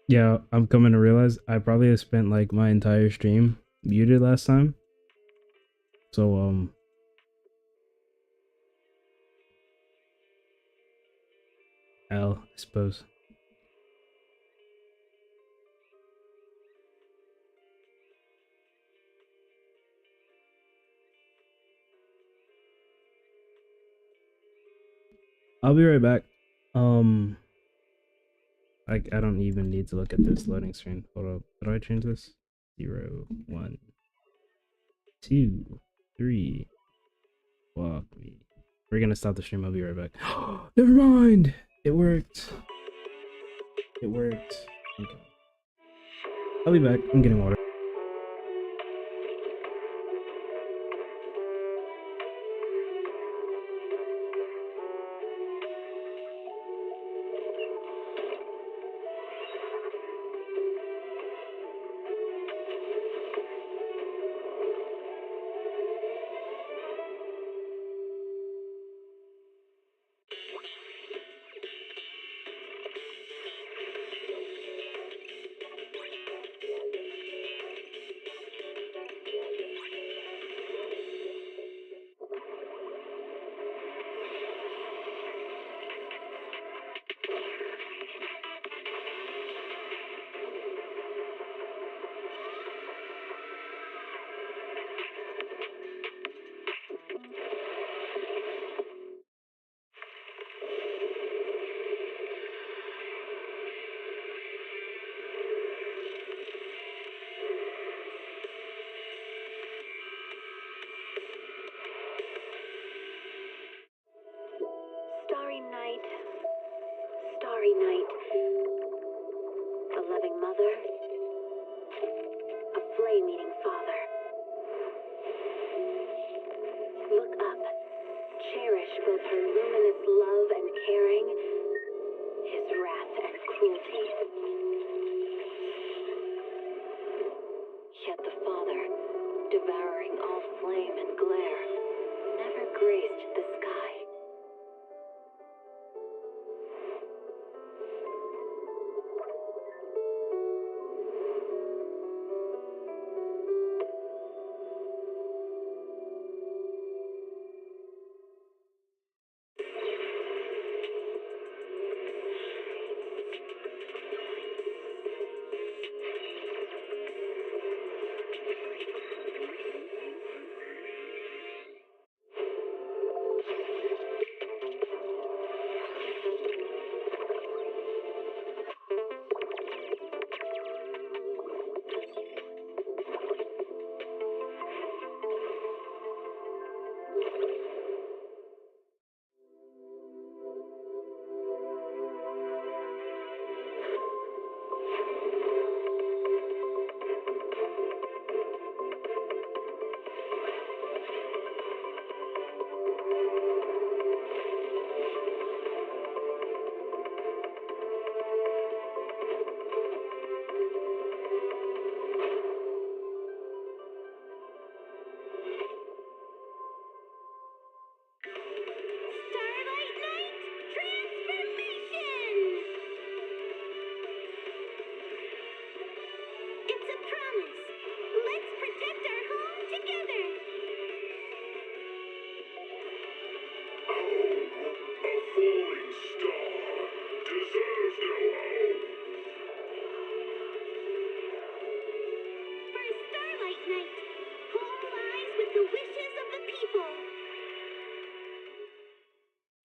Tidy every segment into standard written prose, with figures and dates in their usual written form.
Yeah, I'm coming to realize I probably spent like my entire stream muted last time. So I suppose. I'll be right back. Um I don't even need to look at this loading screen. Hold up. How do I change this? 0, 1, 2, 3. Fuck me. We're gonna stop the stream. I'll be right back. Never mind. It worked. It worked. Okay. I'll be back. I'm getting water. Starry night, starry night. A loving mother, a flame-eating father. Look up, cherish both her luminous love and caring, his wrath and cruelty. Yet the father, devouring all flame and glare, never graced the sky.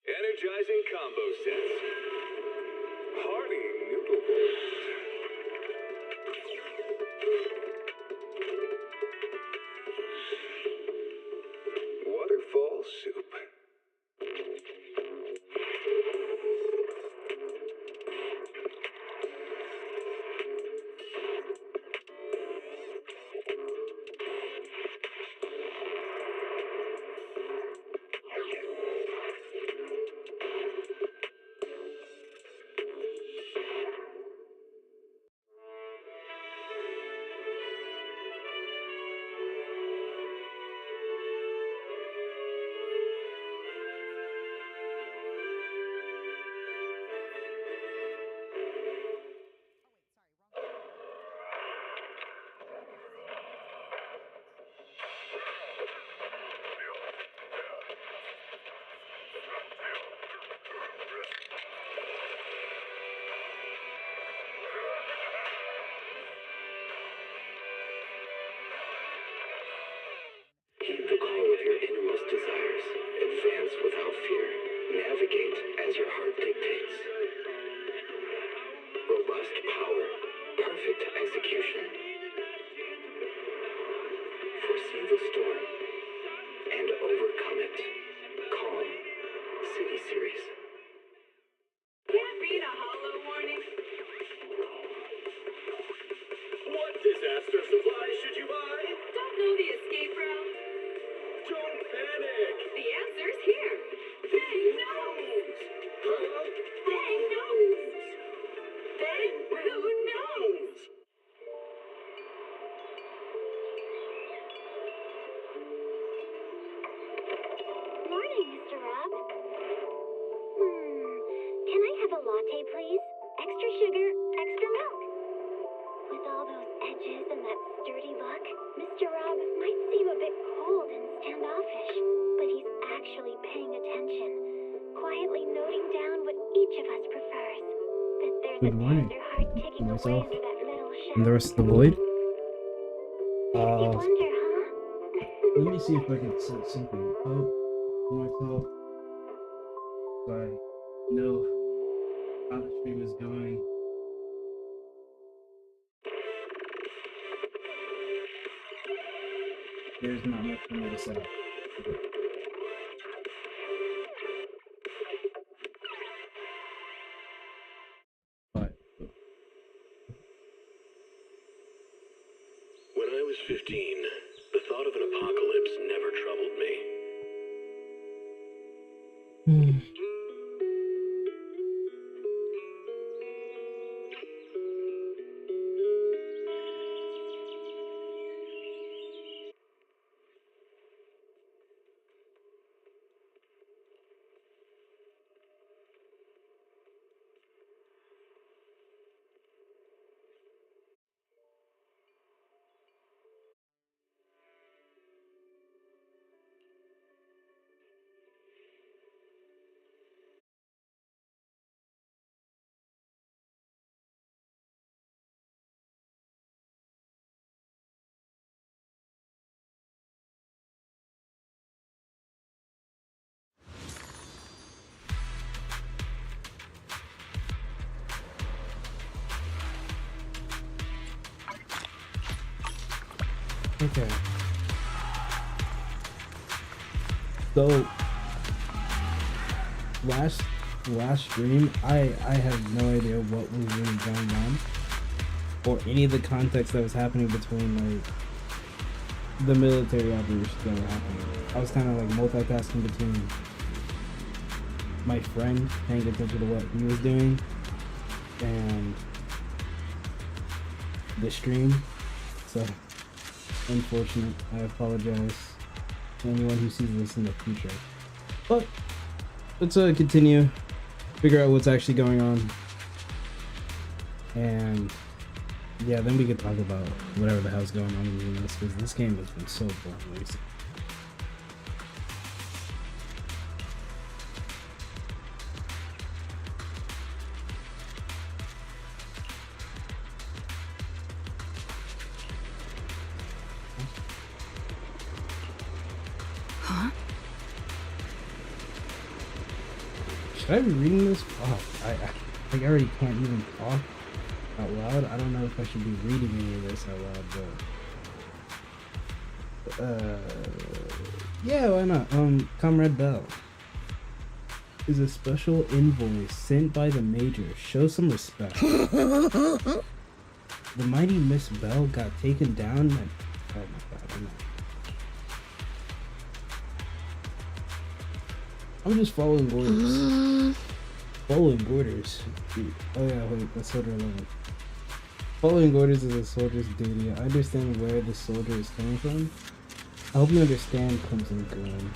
Energizing combo sets. Hearty noodle bowls. Waterfall soup. unsurpassed power, perfect execution. Foresee the storm and overcome it. Calm City Series. Can't read a hollow warning. What disaster supplies should you buy? Don't know the escape route. Don't panic. The answer's here. Bang knows. Huh? Bang knows. Bang who knows. Morning, Mr. Rob. Can I have a latte, please? Extra sugar, extra milk. With all those edges and that sturdy look, Mr. Rob might seem a bit cold and standoffish, but he's actually paying attention, quietly noting down what each of us prefers. That there's Good a morning. tender heart ticking away Myself under that middle shelf. and the rest of the void. You wonder, huh? Let me see if I can set something up for myself so I know how the stream is going. There's not much for me to set up. But When I was 15, the thought of an apocalypse never troubled me. okay. So last stream, I have no idea what was really going on, or any of the context that was happening between like the military operations that were happening. I was kind of like multitasking between my friend paying attention to what he was doing and the stream. So unfortunate. I apologize to anyone who sees this in the future. But let's continue, figure out what's actually going on, and yeah, then we could talk about whatever the hell's going on in this, because this game has been so boring recently. Should I be reading this? Oh, I already can't even talk out loud. I don't know if I should be reading any of this out loud, but yeah, why not? Comrade Bell is a special invoice sent by the Major. Show some respect. The mighty Miss Bell got taken down and oh my god, I'm just following orders. Following orders. Oh yeah, wait, that's Soldier 11. Following orders is a soldier's duty. I understand where the soldier is coming from. I hope you understand, Crimson Gloom.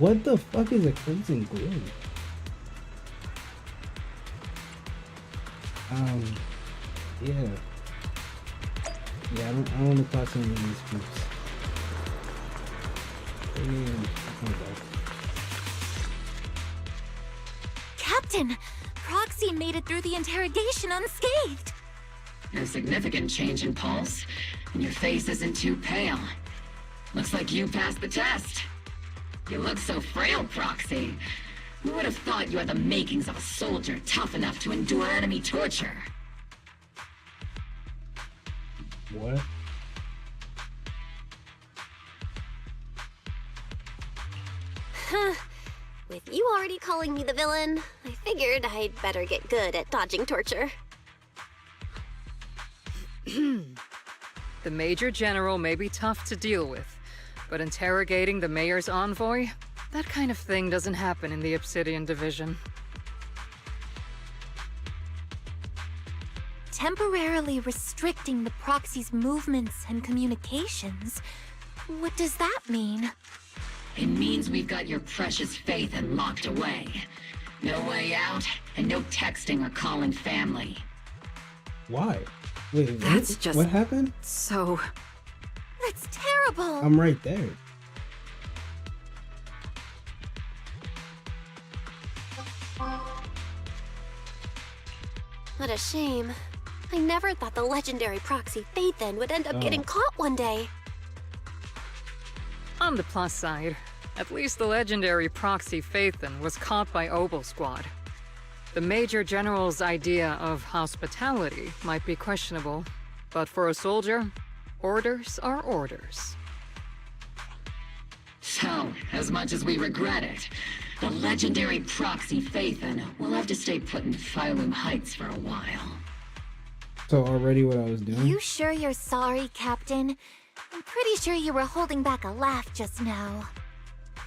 What the fuck is a Crimson Gloom? Yeah. Yeah, I don't want to talk to any of these groups. Captain, Proxy made it through the interrogation unscathed. No significant change in pulse, and your face isn't too pale. Looks like you passed the test. You look so frail, Proxy. Who would have thought you had the makings of a soldier tough enough to endure enemy torture? What? With you already calling me the villain, I figured I'd better get good at dodging torture. The Major General may be tough to deal with, but interrogating the Mayor's envoy? That kind of thing doesn't happen in the Obsidian Division. Temporarily restricting the proxy's movements and communications? What does that mean? It means we've got your precious Phaethon locked away. No way out, and no texting or calling family. Why? Wait, That's just- what happened? So... That's terrible! I'm right there. What a shame. I never thought the legendary proxy Phaethon would end up getting caught one day. On the plus side, at least the legendary proxy Phaethon was caught by Obel Squad. The Major General's idea of hospitality might be questionable, but for a soldier, orders are orders. So, as much as we regret it, the legendary proxy Phaethon will have to stay put in Phylum Heights for a while. So already what I was doing? You sure you're sorry, Captain? I'm pretty sure you were holding back a laugh just now.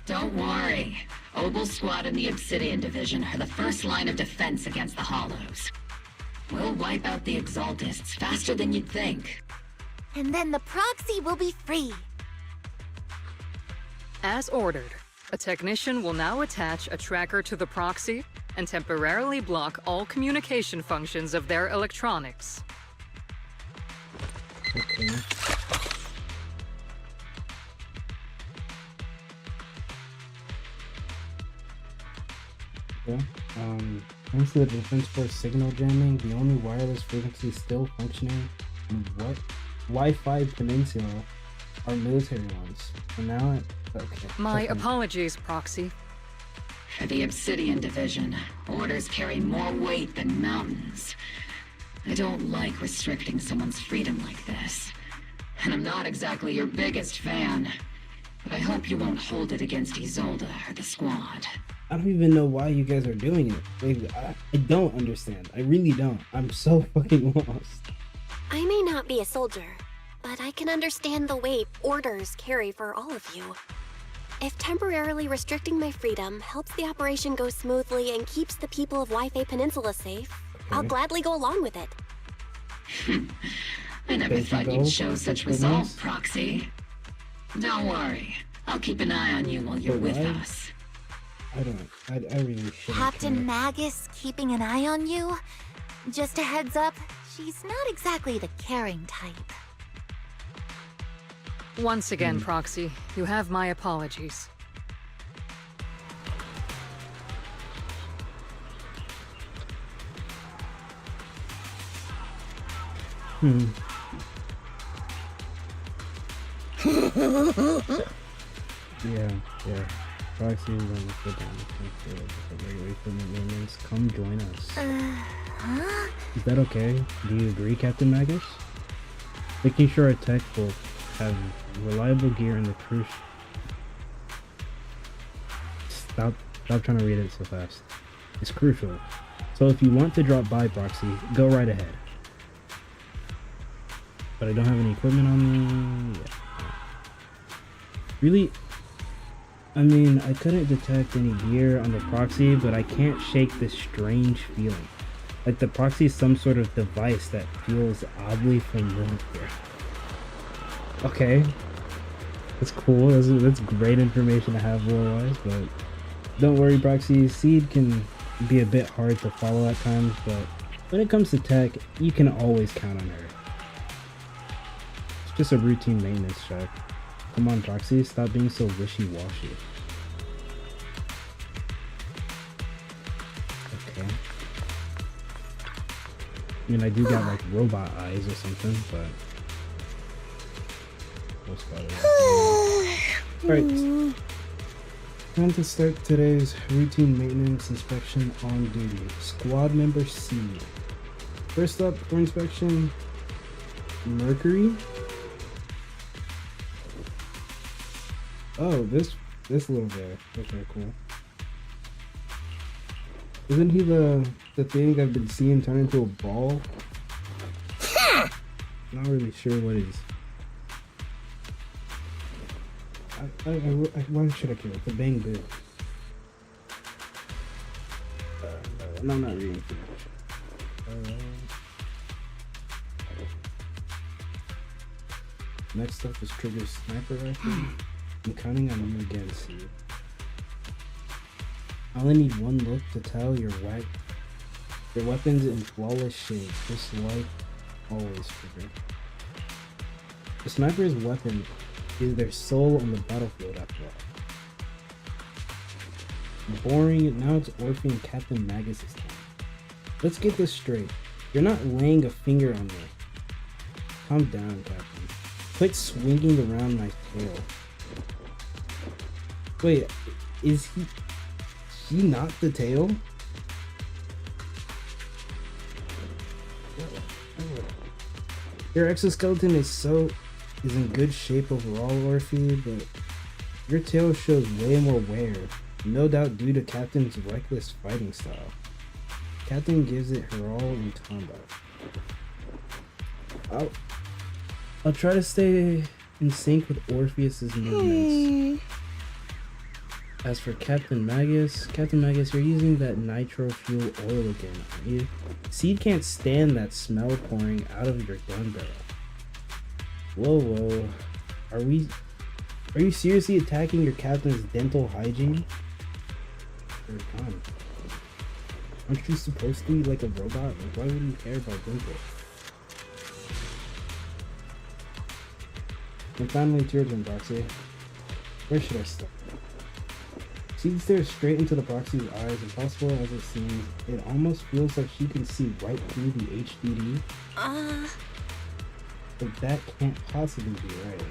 Don't worry. Obel Squad and the Obsidian Division are the first line of defense against the Hollows. We'll wipe out the Exaltists faster than you'd think. And then the proxy will be free. As ordered, a technician will now attach a tracker to the proxy and temporarily block all communication functions of their electronics. Okay. Yeah. Thanks to the Defense Force signal jamming, the only wireless frequency still functioning in what? Wi-Fi Peninsula are military ones. And now okay. My okay. apologies, Proxy. For the Obsidian Division, orders carry more weight than mountains. I don't like restricting someone's freedom like this. And I'm not exactly your biggest fan. But I hope you won't hold it against Isolde or the squad. I don't even know why you guys are doing it. Like, I don't understand. I really don't. I'm so fucking lost. I may not be a soldier, but I can understand the weight orders carry for all of you. If temporarily restricting my freedom helps the operation go smoothly and keeps the people of Wi-Fi Peninsula safe, I'll gladly go along with it. I never There you thought go. you'd show such That's resolve, nice. Proxy. Don't worry. I'll keep an eye on you while you're But with why? us. I really shouldn't. Captain care. Magus keeping an eye on you? Just a heads up, she's not exactly the caring type. Once again, Proxy, you have my apologies. Yeah. Proxy is on the foot down the regular equipment maintenance. Come join us. Huh? Is that okay? Do you agree, Captain Magus? Making sure our tech will have reliable gear in the cruise. Stop trying to read it so fast. It's crucial. So if you want to drop by, Proxy, go right ahead. But I don't have any equipment on me. Yeah. Really? I mean, I couldn't detect any gear on the Proxy, but I can't shake this strange feeling. Like the Proxy is some sort of device that feels oddly familiar. Okay. That's cool. That's great information to have lore-wise, but don't worry, Proxy. Seed can be a bit hard to follow at times, but when it comes to tech, you can always count on her. It's just a routine maintenance check. Come on, Proxy, stop being so wishy-washy. Okay. I mean, I do got like robot eyes or something, but... Alright. Time to start today's routine maintenance inspection on duty. Squad member C. First up for inspection, Mercury. Oh, this little guy. Okay, cool. Isn't he the thing I've been seeing turn into a ball? Not really sure what it is. Why should I kill it? The bang boo. And I'm not reading too much. Next up is trigger sniper rifle. I'm counting on you again, Steve. I only need one look to tell your weapon's in flawless shape, just like always, Trigger. The sniper's weapon is their soul on the battlefield after all. Boring, now it's Orphan and Captain Magus' time. Let's get this straight. You're not laying a finger on me. Calm down, Captain. Quit swinging around my tail. Wait, is he not the tail? Your exoskeleton is in good shape overall, Orphe, but your tail shows way more wear, no doubt due to Captain's reckless fighting style. Captain gives it her all in combat. I'll try to stay in sync with Orpheus's movements. As for Captain Magus, you're using that nitro fuel oil again, aren't you? Seed can't stand that smell pouring out of your gun barrel. Whoa. Are you seriously attacking your captain's dental hygiene? Your gun. Aren't you supposed to be like a robot? Like, why would you care about dental? And finally, it's your turn, Proxy. Where should I start? She stares straight into the Proxy's eyes. Impossible as it seems, it almost feels like she can see right through the HDD. But that can't possibly be right.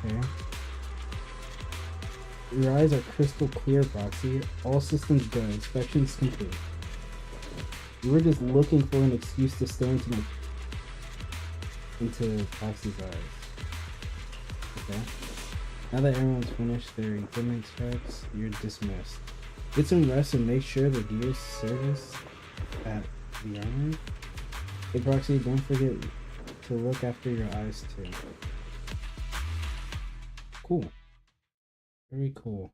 Okay. Your eyes are crystal clear, Proxy. All systems go. Inspection's complete. You were just looking for an excuse to stare into Proxy's eyes. Okay. Now that everyone's finished their equipment checks, you're dismissed. Get some rest and make sure the gear service at the armory. Hey Proxy, don't forget to look after your eyes too. Cool. Very cool.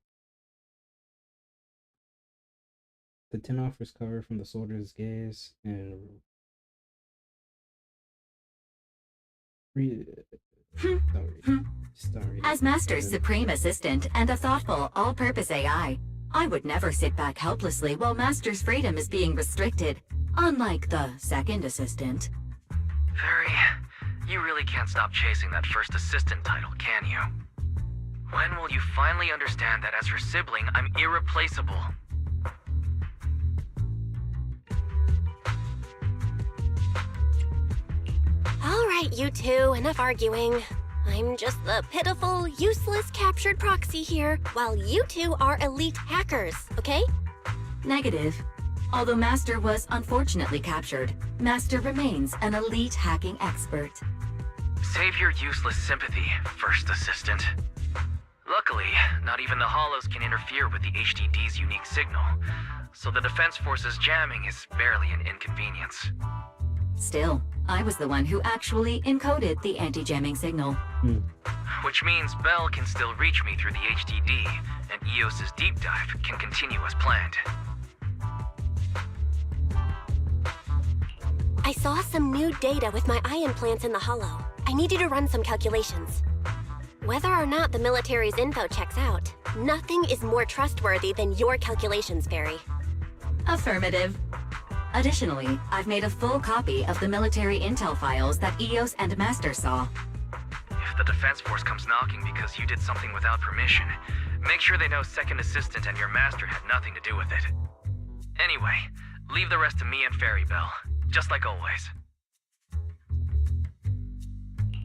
The 10 offers cover from the soldier's gaze and As Master's supreme assistant and a thoughtful, all-purpose AI, I would never sit back helplessly while Master's freedom is being restricted, unlike the second assistant. Fairy, you really can't stop chasing that first assistant title, can you? When will you finally understand that as her sibling, I'm irreplaceable? Alright, you two, enough arguing. I'm just the pitiful, useless captured proxy here, while you two are elite hackers, okay? Negative. Although Master was unfortunately captured, Master remains an elite hacking expert. Save your useless sympathy, first assistant. Luckily, not even the Hollows can interfere with the HDD's unique signal, so the Defense Force's jamming is barely an inconvenience. Still, I was the one who actually encoded the anti-jamming signal. Which means Bell can still reach me through the HDD, and EOS's deep dive can continue as planned. I saw some new data with my eye implants in the Hollow. I need you to run some calculations. Whether or not the military's info checks out, nothing is more trustworthy than your calculations, Fairy. Affirmative. Additionally, I've made a full copy of the military intel files that EOS and Master saw. If the Defense Force comes knocking because you did something without permission, make sure they know Second Assistant and your Master had nothing to do with it. Anyway, leave the rest to me and Fairy Bell, just like always.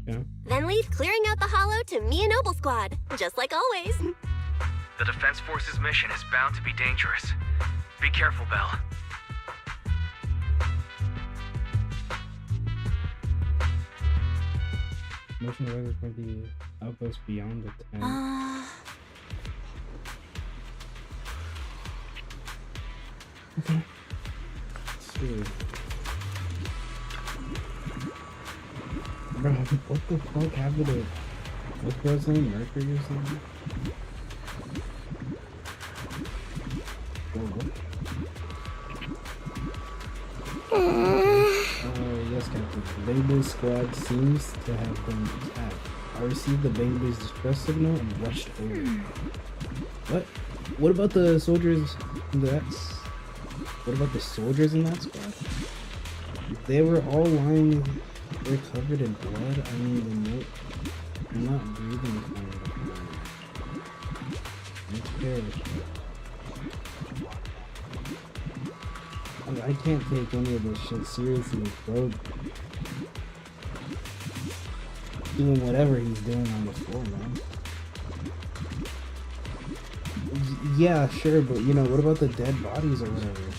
Okay. Then leave clearing out the hollow to me and Noble Squad, just like always. The Defense Force's mission is bound to be dangerous. Be careful, Belle. Motion weather for the outpost beyond the tank. Okay. Let's see. Bro, what the fuck happened to what's girl's name? Mercury or something? Yes, Captain. The Bangboy squad seems to have been attacked. I received the Bangboy's distress signal and rushed over. What? What about the soldiers in that? What about the soldiers in that squad? They were all lying. They're covered in blood. I mean, they're not breathing fine. It's terrible. I can't take any of this shit seriously, bro. Doing whatever he's doing on the floor, man. Yeah, sure, but you know, what about the dead bodies or whatever?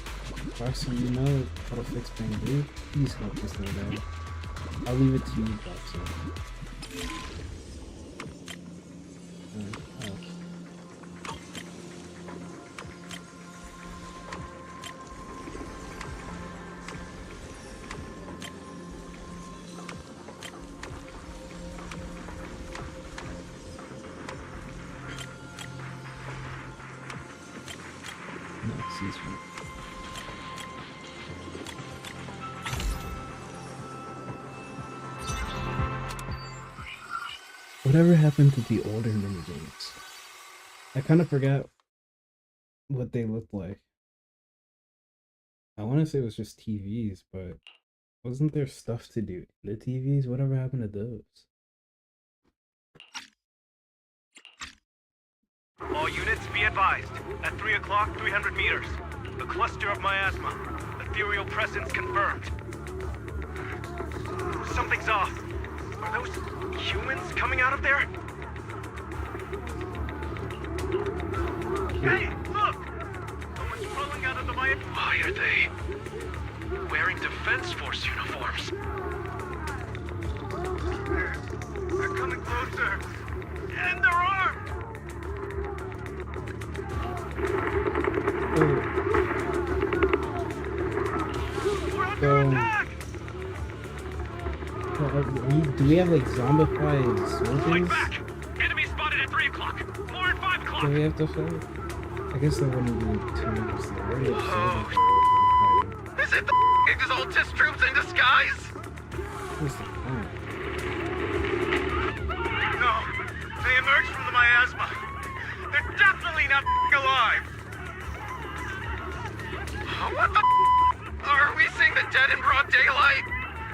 Foxy, you know how to fix bamboo? Please help this little guy. I'll leave it to you, Foxy. Whatever happened to the older minigames? I kind of forgot what they looked like. I want to say it was just TVs, but wasn't there stuff to do? The TVs, whatever happened to those? All units be advised. At 3 o'clock, 300 meters. The cluster of miasma. Ethereal presence confirmed. Something's off. Are those humans coming out of there? Hey, look! Someone's crawling out of the miasma. Why are they wearing Defense Force uniforms? They're coming closer. And they're armed! We're under attack! Do we have like zombified soldiers? Back! Enemy spotted at 3 o'clock. More at 5 o'clock. Do we have to fight? I guess that wouldn't be too interesting. Is it the Exaltus troops in disguise? What's the point? No, they emerged from the miasma. They're definitely not alive. What the Are we seeing the dead in broad daylight?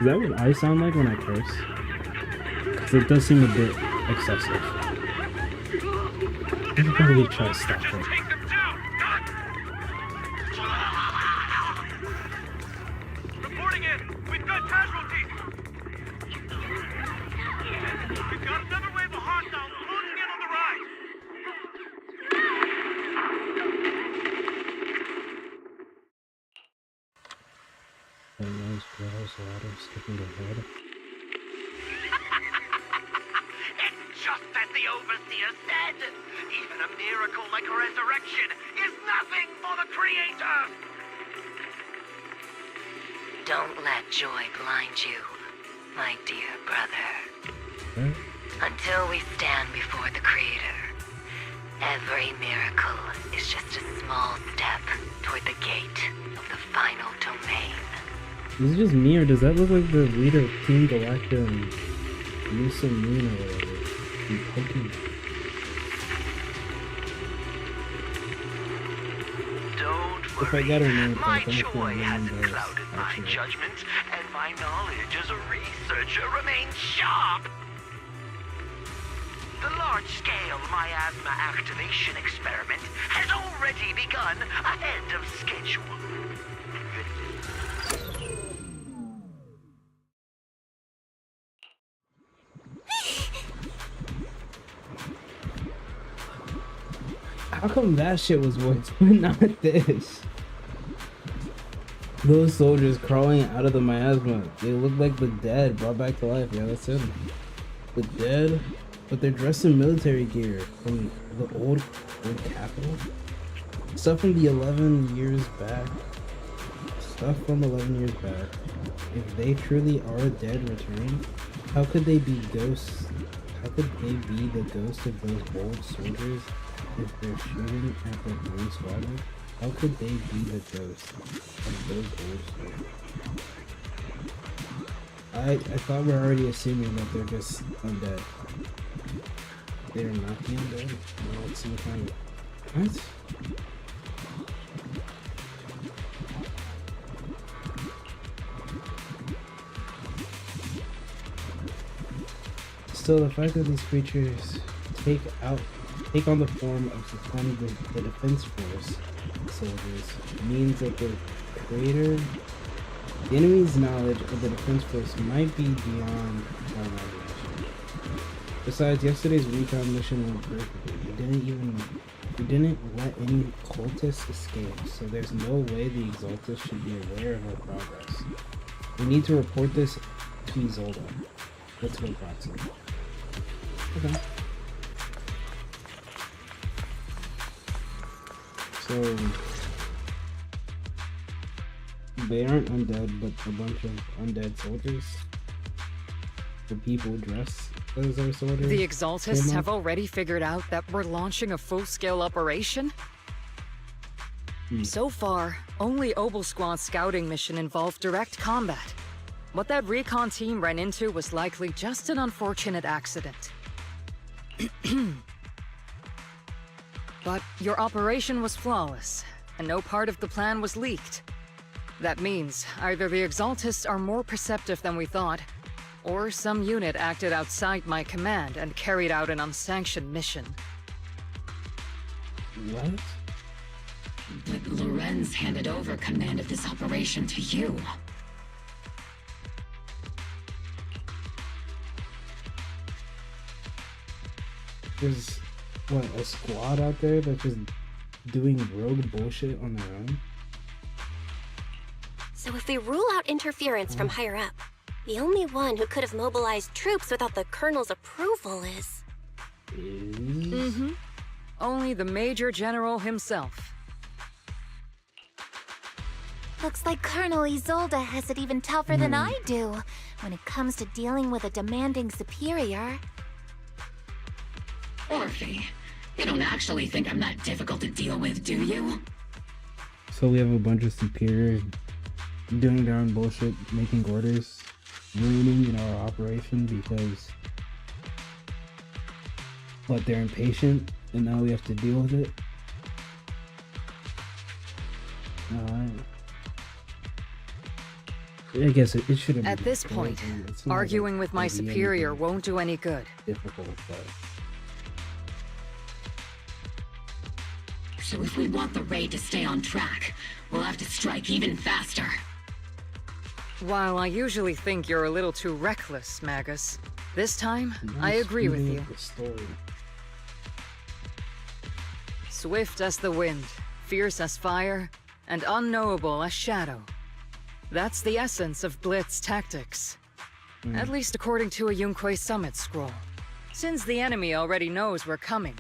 Is that what I sound like when I curse? Because it does seem a bit excessive. I should probably try to stop it. Reporting in. We've got casualties. We've got another wave of hostiles closing in on the rise. Those girls, water skipping ahead. It's just as the Overseer said. Even a miracle like resurrection is nothing for the Creator. Don't let joy blind you, my dear brother. Until we stand before the Creator, every miracle is just a small step toward the gate of the final domain. Is it just me, or does that look like the leader of Team Galacta and Musa Moon or whatever? In Pokemon? Don't If I got her name, my I think joy hasn't those, clouded my actually. judgment, and my knowledge as a researcher remains sharp. The large-scale miasma activation experiment has already begun ahead of schedule. them that shit was voiced, but not this. Those soldiers crawling out of the miasma, they look like the dead brought back to life. Yeah, that's it. The dead, but they're dressed in military gear from the old capital. Stuff from the 11 years back. Stuff from 11 years back. If they truly are dead returning, how could they be ghosts? How could they be the ghosts of those old soldiers if they're shooting at their own squadron? How could they be the ghosts of those old soldiers? I thought we were already assuming that they're just undead. They're not the undead? No, it's some kind of... What? Still, the fact that these creatures take on the form of the defense force soldiers means that the enemy's knowledge of the defense force might be beyond our imagination. Besides, yesterday's recon mission went perfectly. We didn't let any cultists escape, so there's no way the Exaltus should be aware of our progress. We need to report this to Isolde. Let's go, Proxy. Okay. So they aren't undead, but a bunch of undead soldiers. The people dressed as our soldiers. The Exaltists have already figured out that we're launching a full-scale operation? So far, only Obel Squad's scouting mission involved direct combat. What that recon team ran into was likely just an unfortunate accident. But your operation was flawless, and no part of the plan was leaked. That means either the Exaltists are more perceptive than we thought, or some unit acted outside my command and carried out an unsanctioned mission. What? But Lorenz handed over command of this operation to you. There's, what, a squad out there that's just doing rogue bullshit on their own? So if we rule out interference from higher up, the only one who could have mobilized troops without the Colonel's approval is... Only the Major General himself. Looks like Colonel Isolde has it even tougher than I do when it comes to dealing with a demanding superior. Orphe, you don't actually think I'm that difficult to deal with, do you? So we have a bunch of superiors doing their own bullshit, making orders, ruining our operation because they're impatient and now we have to deal with it. I guess it should have. At this point, arguing with my superior won't do any good. Difficult, but... So if we want the raid to stay on track, we'll have to strike even faster. While I usually think you're a little too reckless, Magus, this time, I agree with you. Swift as the wind, fierce as fire, and unknowable as shadow. That's the essence of Blitz tactics. At least according to a Yunque Summit scroll. Since the enemy already knows we're coming,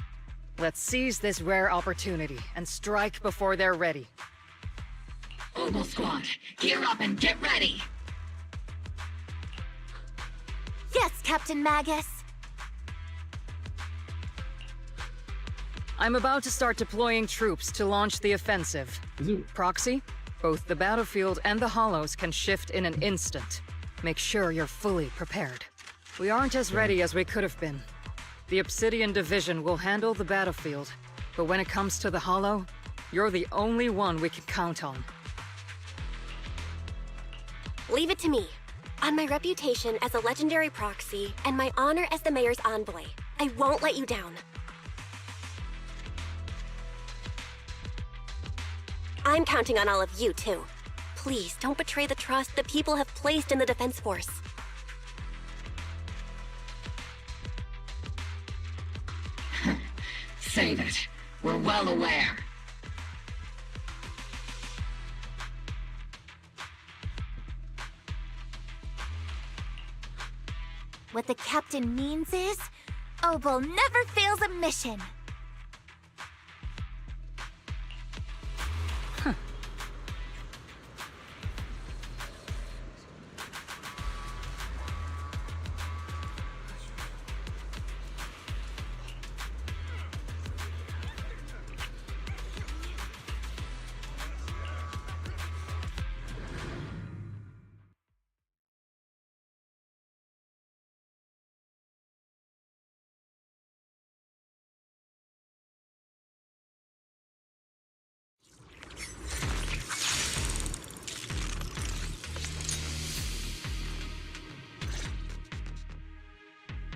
let's seize this rare opportunity and strike before they're ready. Obel Squad, gear up and get ready! Yes, Captain Magus! I'm about to start deploying troops to launch the offensive. Proxy, both the battlefield and the hollows can shift in an instant. Make sure you're fully prepared. We aren't as ready as we could have been. The Obsidian Division will handle the battlefield, but when it comes to the hollow, you're the only one we can count on. Leave it to me. On my reputation as a legendary proxy and my honor as the mayor's envoy, I won't let you down. I'm counting on all of you, too. Please, don't betray the trust the people have placed in the Defense Force. Save it. We're well aware. What the captain means is, Obel never fails a mission.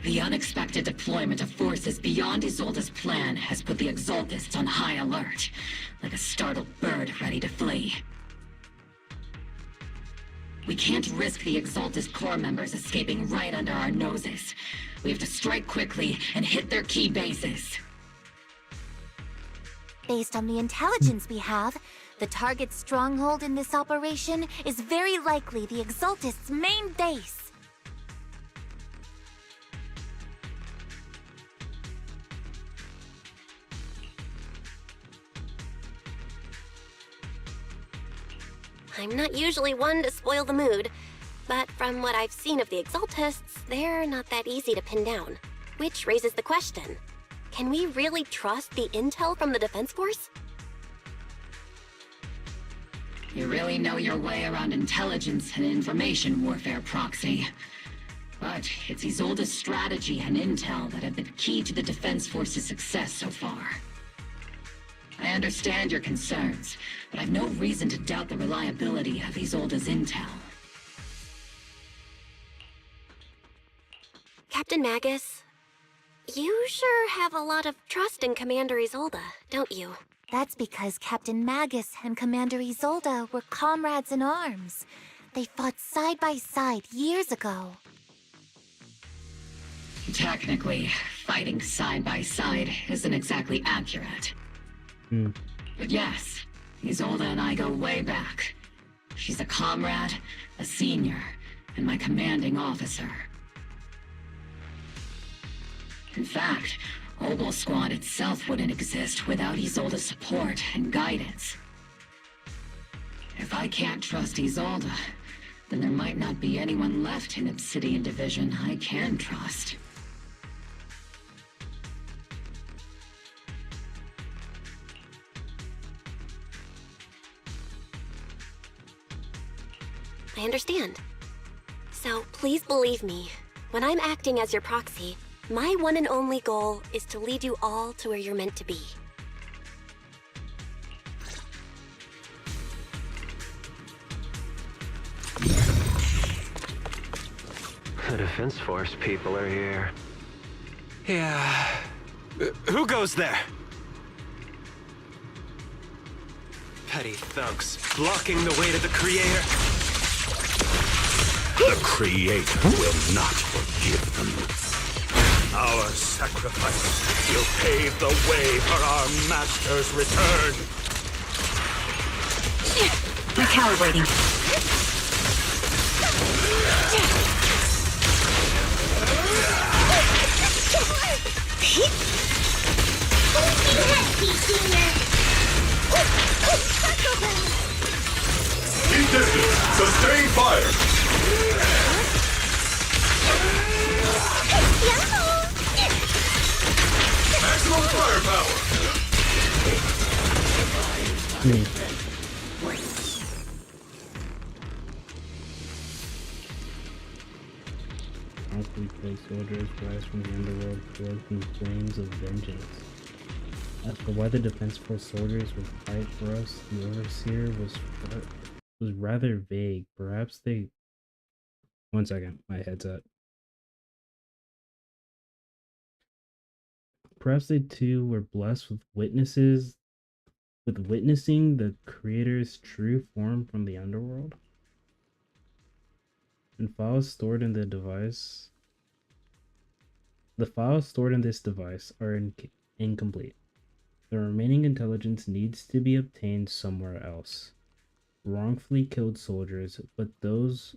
The unexpected deployment of forces beyond Isolde's plan has put the Exaltists on high alert, like a startled bird ready to flee. We can't risk the Exaltist core members escaping right under our noses. We have to strike quickly and hit their key bases. Based on the intelligence we have, the target's stronghold in this operation is very likely the Exaltists' main base. I'm not usually one to spoil the mood, but from what I've seen of the Exaltists, they're not that easy to pin down. Which raises the question, can we really trust the intel from the Defense Force? You really know your way around intelligence and information warfare, Proxy. But it's Isolde's strategy and intel that have been key to the Defense Force's success so far. I understand your concerns, but I've no reason to doubt the reliability of Isolde's intel. Captain Magus, you sure have a lot of trust in Commander Isolde, don't you? That's because Captain Magus and Commander Isolde were comrades in arms. They fought side by side years ago. Technically, fighting side by side isn't exactly accurate. But yes, Isolde and I go way back. She's a comrade, a senior, and my commanding officer. In fact, Obel Squad itself wouldn't exist without Isolde's support and guidance. If I can't trust Isolde, then there might not be anyone left in Obsidian Division I can trust. I understand. So please believe me, when I'm acting as your proxy, my one and only goal is to lead you all to where you're meant to be. The Defense Force people are here. Yeah. Who goes there? Petty thugs, blocking the way to the Creator. The Creator will not forgive them. Our sacrifice will pave the way for our Master's return. Recalibrating. Keep distance. Sustain fire. Maximum firepower. Constantly play soldiers rise from the underworld forth in flames of vengeance. As for why the Defense Force soldiers would fight for us, the Overseer was rather vague. Perhaps they... One second, my headset. Perhaps they too were blessed with witnessing the Creator's true form from the underworld. And files stored in the device. The files stored in this device are incomplete. The remaining intelligence needs to be obtained somewhere else. Wrongfully killed soldiers, but those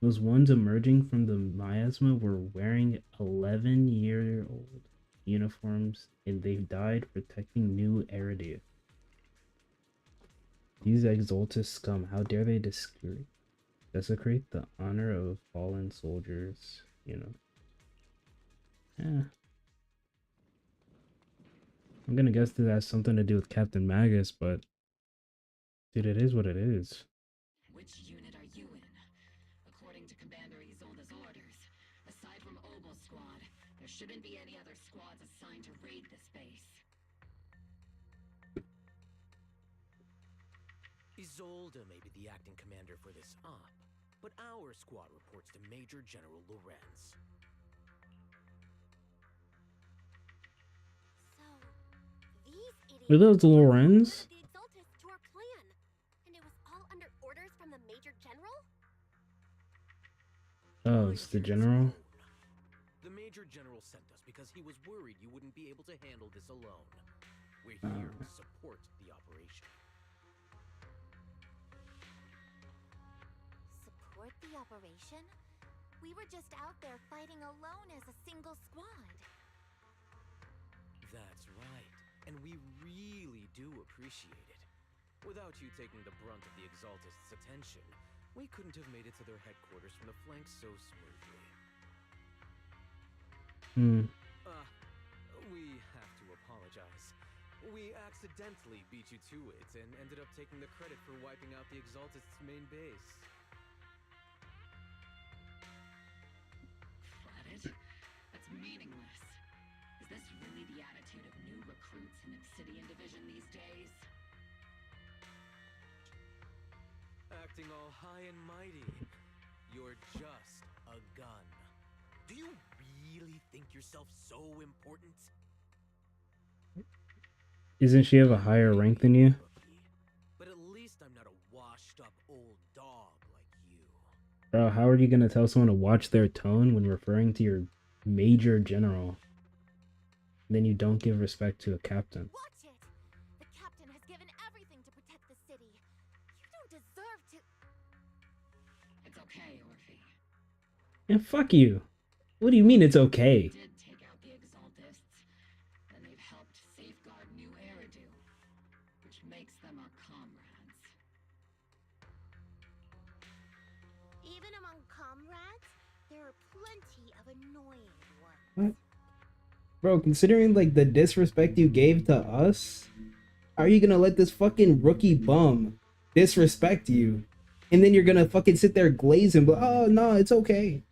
ones emerging from the miasma were wearing 11-year-old uniforms, and they died protecting New Eridia. These Exaltus scum, how dare they desecrate the honor of fallen soldiers, you know. Yeah. I'm gonna guess this has something to do with Captain Magus, but dude, it is what it is. Which unit are you in? According to Commander Isolde's orders, aside from Obel Squad, there shouldn't be any other squads assigned to raid this base. Isolde may be the acting commander for this op, but our squad reports to Major General Lorenz. Were those Lorenz? The Exaltus to our plan, and it was all under orders from the Major General? Oh, it's the general? The Major General sent us because he was worried you wouldn't be able to handle this alone. We're here to support the operation. Support the operation? We were just out there fighting alone as a single squad. That's right, and we really do appreciate it. Without you taking the brunt of the Exaltists' attention, we couldn't have made it to their headquarters from the flank so smoothly. We have to apologize. We accidentally beat you to it and ended up taking the credit for wiping out the Exaltists' main base. Credit? That's meaningless. Is this really the attitude of new recruits in Obsidian Division these days? Acting all high and mighty. You're just a gun. Do you really think yourself so important? Isn't she of a higher rank than you? But at least I'm not a washed up old dog like you. Bro, how are you gonna tell someone to watch their tone when referring to your major general? Then you don't give respect to a captain. Watch it! The captain has given everything to protect the city. You don't deserve to... It's okay, Orphe. Yeah, fuck you. What do you mean it's okay? Did take out the Exaltists, and they've helped safeguard New Eridu, which makes them our comrades. Even among comrades, there are plenty of annoying ones. What? Bro, considering like the disrespect you gave to us, how are you gonna let this fucking rookie bum disrespect you? And then you're gonna fucking sit there glazing, but oh no, it's okay.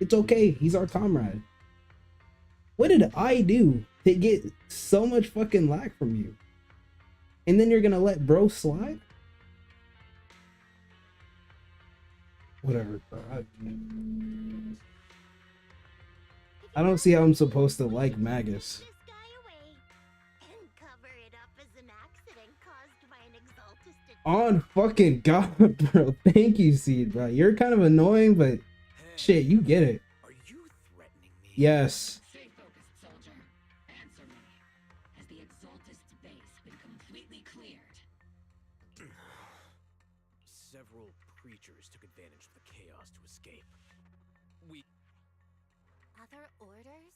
It's okay. He's our comrade. What did I do to get so much fucking lack from you? And then you're gonna let bro slide? Whatever, bro. I don't see how I'm supposed to like Magus. This guy away and cover it up as an accident caused by an Exaltist attack. On fucking God, bro. Thank you, Seed, bro. You're kind of annoying, but shit, you get it. Are you threatening me? Yes. Stay focused, soldier. Answer me. Has the Exaltist's base been completely cleared? Several creatures took advantage of the chaos to escape. Other orders?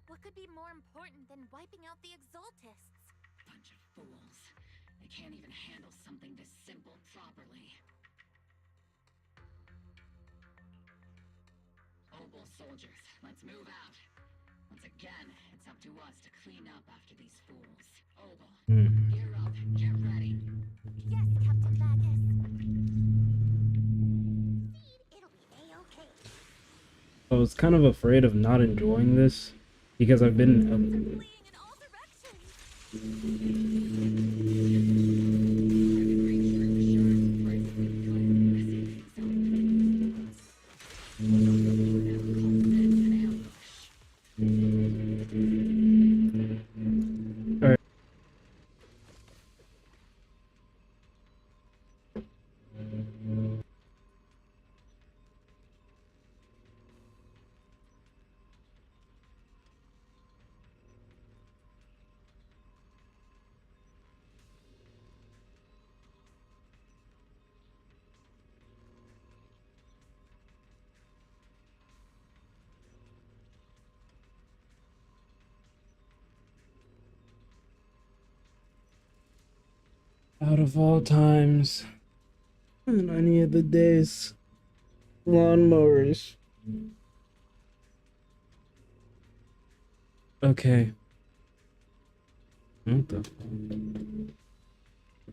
What could be more important than wiping out the Exaltists? Bunch of fools. They can't even handle something this simple properly. Obel soldiers, let's move out. Once again, it's up to us to clean up after these fools. Obel, gear up, get ready. Yes, Captain Magus. It'll be A-okay. I was kind of afraid of not enjoying this because I've been Fleeing in all Alright. Out of all times and any of the days, lawnmowers. Okay. What the fuck?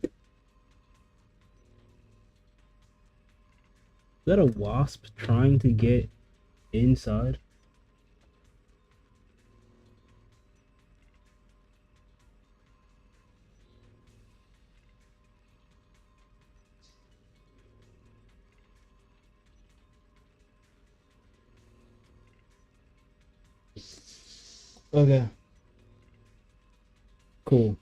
Is that a wasp trying to get inside? Okay. Cool.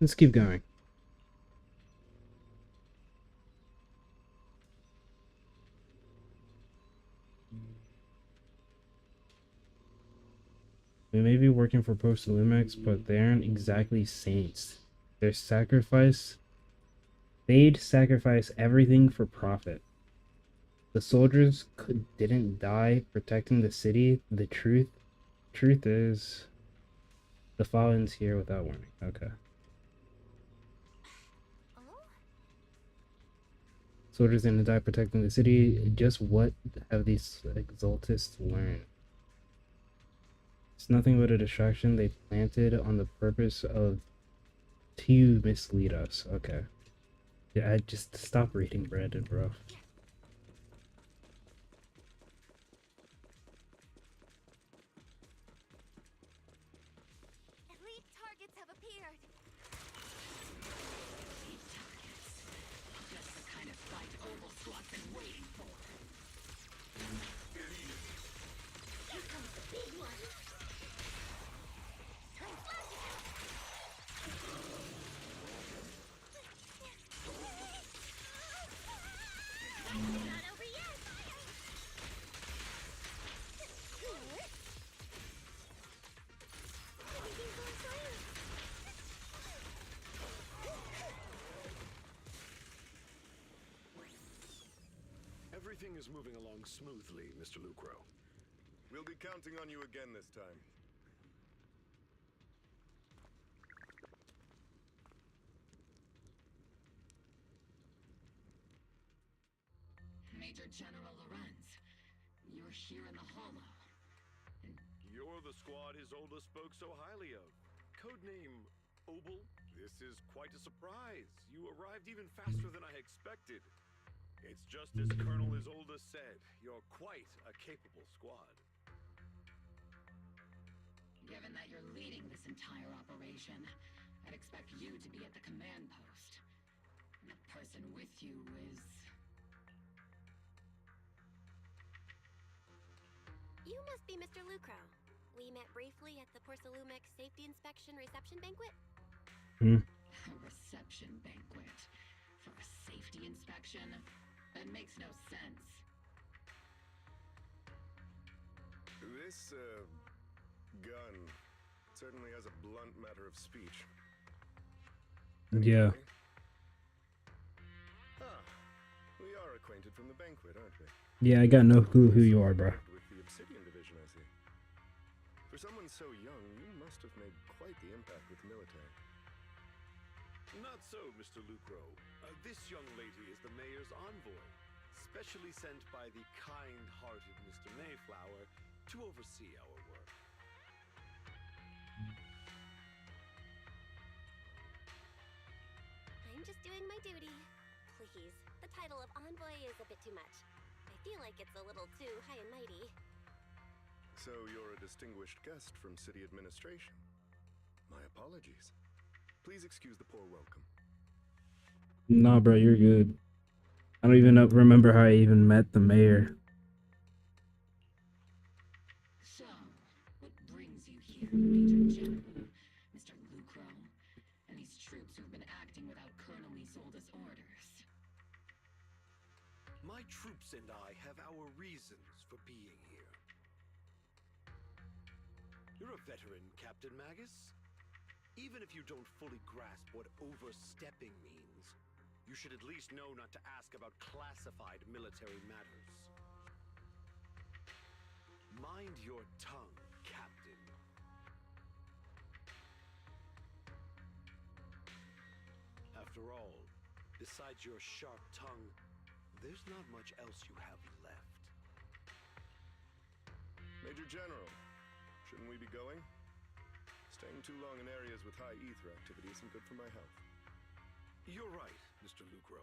Let's keep going. We may be working for Post-Lumex, but they aren't exactly saints. They'd sacrifice everything for profit. The soldiers didn't die protecting the city. The truth is, the file ends here without warning. Okay. Soldiers didn't die protecting the city. Just what have these exaltists learned? It's nothing but a distraction they planted on the purpose of to mislead us. Okay. Yeah, I just stop reading, Brandon, bro. Elite targets have appeared. Elite targets. Just the kind of fight Oval Squad's been waiting for. Here comes the big one. Not over yet. Everything is moving along smoothly, Mr. Lucro. We'll be counting on you again this time. Major General Lorenz, you're here in the Hollow. You're the squad his oldest spoke so highly of. Codename Obel? This is quite a surprise. You arrived even faster than I expected. It's just as Colonel Isolde said, you're quite a capable squad. Given that you're leading this entire operation, I'd expect you to be at the command post. And the person with you is... You must be Mr. Lucro. We met briefly at the Porcelumex Safety Inspection Reception Banquet. A reception banquet for a safety inspection? That makes no sense. This, gun certainly has a blunt matter of speech. Yeah. Ah, we are acquainted from the banquet, aren't we? Yeah, I got no clue who you are, bro. With the Obsidian Division, I see. For someone so young, you must have made quite the impact with the military. Not so, Mr. Lucro. This young lady is the mayor's envoy, specially sent by the kind-hearted Mr. Mayflower to oversee our work. I'm just doing my duty. Please, the title of envoy is a bit too much. I feel like it's a little too high and mighty. So you're a distinguished guest from city administration. My apologies. Please excuse the poor welcome. Nah, bro, you're good. I don't even remember how I even met the mayor. So, what brings you here, Major General, Mr. Lucro, and these troops who've been acting without Colonel Isolde's orders? My troops and I have our reasons for being here. You're a veteran, Captain Magus. Even if you don't fully grasp what overstepping means, you should at least know not to ask about classified military matters. Mind your tongue, Captain. After all, besides your sharp tongue, there's not much else you have left. Major General, shouldn't we be going? Staying too long in areas with high ether activity isn't good for my health. You're right, Mr. Lucro.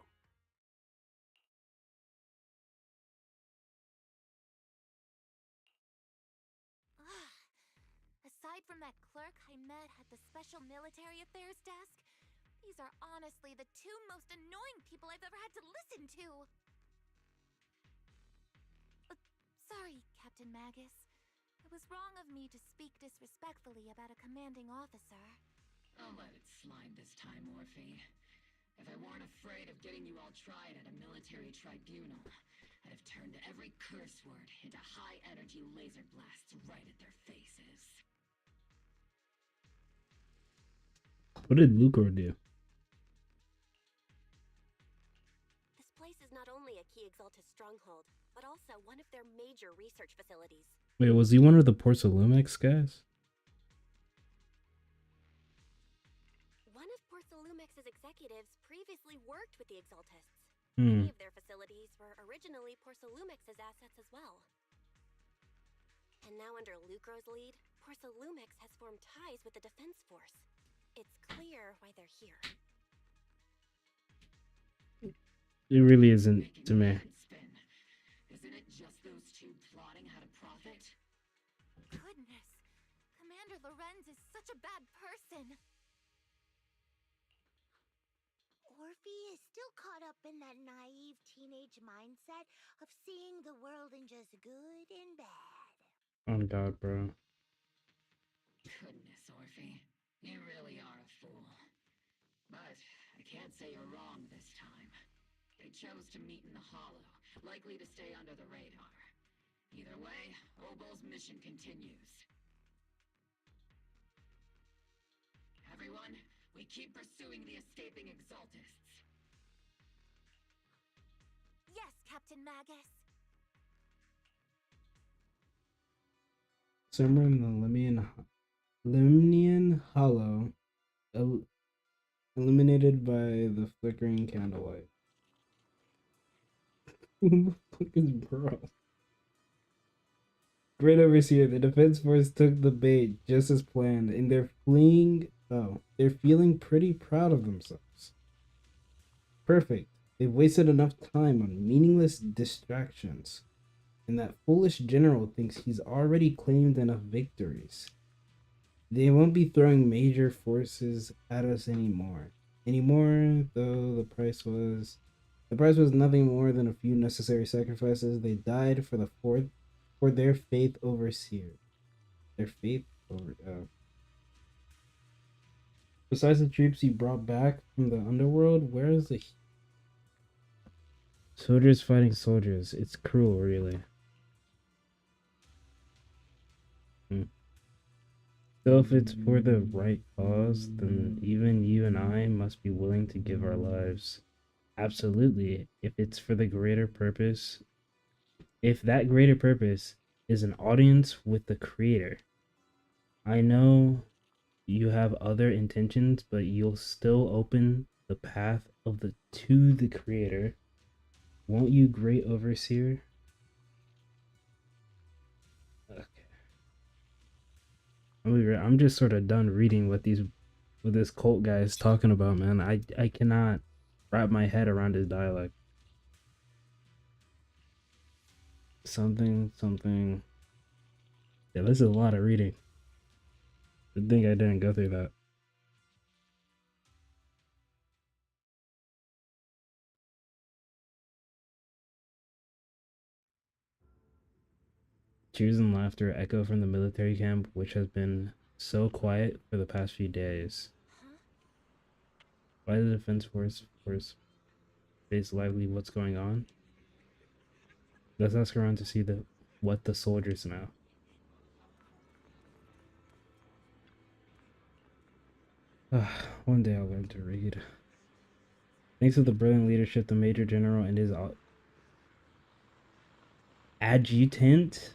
Aside from that clerk I met at the Special Military Affairs desk, these are honestly the two most annoying people I've ever had to listen to. Sorry, Captain Magus. It was wrong of me to speak disrespectfully about a commanding officer. I'll let it slide this time, Orphe. If I weren't afraid of getting you all tried at a military tribunal, I'd have turned every curse word into high-energy laser blasts right at their faces. What did Lucro do? This place is not only a key Exaltus stronghold, but also one of their major research facilities. Wait, was he one of the Porcelumix guys? One of Porcelumix's executives previously worked with the Exaltists. Hmm. Many of their facilities were originally Porcelumix's assets as well. And now under Lucro's lead, Porcelumix has formed ties with the Defense Force. It's clear why they're here. It really isn't to me. Isn't it just those two plotting how to profit? Goodness, Commander Lorenz is such a bad person. Orphe is still caught up in that naive teenage mindset of seeing the world in just good and bad. Oh God, bro. Goodness, Orphe. You really are a fool. But I can't say you're wrong this time. They chose to meet in the Hollow, likely to stay under the radar. Either way, Obol's mission continues. Everyone, we keep pursuing the escaping Exaltists. Yes, Captain Magus. Somewhere in the Limnian Hollow, illuminated by the flickering candlelight. Who the fuck is bro? Great Overseer, the Defense Force took the bait just as planned, and they're feeling pretty proud of themselves. Perfect. They've wasted enough time on meaningless distractions, and that foolish general thinks he's already claimed enough victories. They won't be throwing major forces at us anymore, though the price was nothing more than a few necessary sacrifices. They died for their faith overseer. Their faith over Besides the troops he brought back from the underworld, where is the soldiers fighting soldiers? It's cruel, really. So if it's for the right cause, then even you and I must be willing to give our lives. Absolutely. If it's for the greater purpose, if that greater purpose is an audience with the Creator. I know you have other intentions, but you'll still open the path to the Creator. Won't you, Great Overseer? I'm just sort of done reading what this cult guy is talking about, man. I cannot wrap my head around his dialect. Something. Yeah, this is a lot of reading. I think I didn't go through that. Cheers and laughter echo from the military camp, which has been so quiet for the past few days. Why the Defense Force face lively what's going on? Let's ask around to see what the soldiers know. One day I'll learn to read. Thanks to the brilliant leadership, the Major General and his adjutant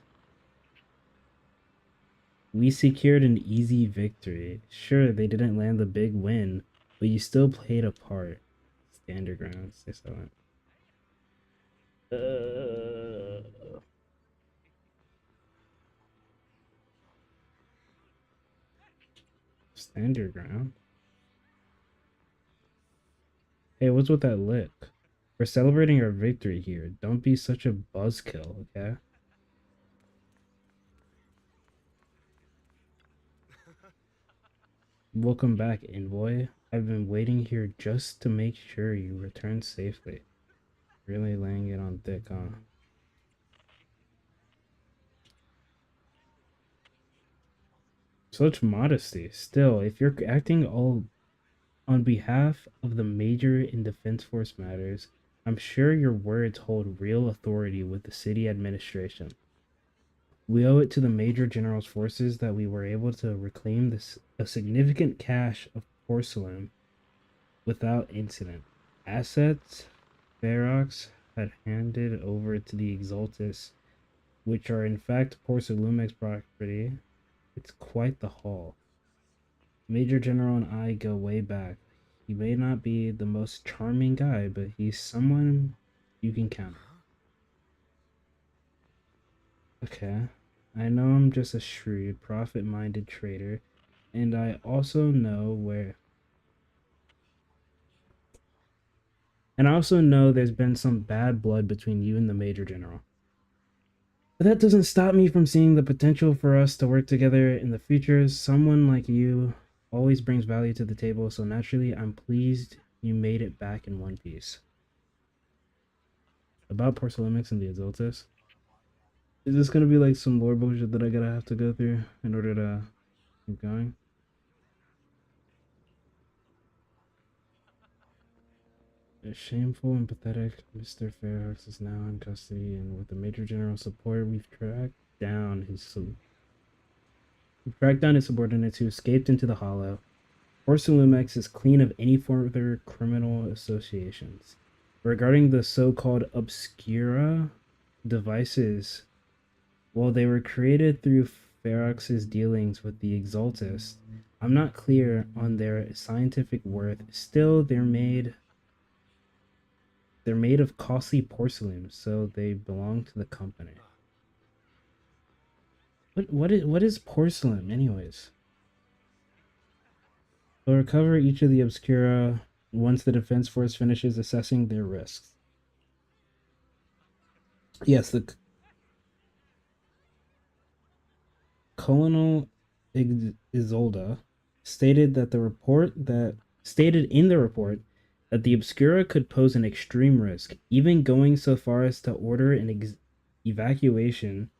We secured an easy victory. Sure, they didn't land the big win, but you still played a part. Standard grounds, they saw it. Standard ground. Hey, what's with that lick? We're celebrating our victory here. Don't be such a buzzkill, okay? Welcome back, envoy. I've been waiting here just to make sure you return safely. Really laying it on thick, huh? Such modesty. Still, if you're acting all on behalf of the Major in Defense Force matters, I'm sure your words hold real authority with the city administration. We owe it to the Major General's forces that we were able to reclaim a significant cache of porcelain without incident. Assets Ferox had handed over to the Exaltus, which are in fact Porcelumex's property. It's quite the haul. Major General and I go way back. He may not be the most charming guy, but he's someone you can count on. Okay. I know I'm just a shrewd, profit-minded trader, and I also know there's been some bad blood between you and the Major General. But that doesn't stop me from seeing the potential for us to work together in the future. Someone like you always brings value to the table, so naturally I'm pleased you made it back in one piece. About Porcelumix and the Exaltus. Is this gonna be like some lore bullshit that I gotta have to go through in order to keep going? It's shameful and pathetic. Mr. Fairhurst is now in custody, and with the Major General's support, we've tracked down his subordinates who escaped into the Hollow. Porcelumex is clean of any further criminal associations. Regarding the so-called Obscura devices, while they were created through Ferox's dealings with the Exaltus, I'm not clear on their scientific worth. Still, they're made of costly porcelain, so they belong to the company. What is porcelain, anyways? They'll recover each of the Obscura once the Defense Force finishes assessing their risks. Yes, the Colonel Isolda stated in the report that the Obscura could pose an extreme risk, even going so far as to order an evacuation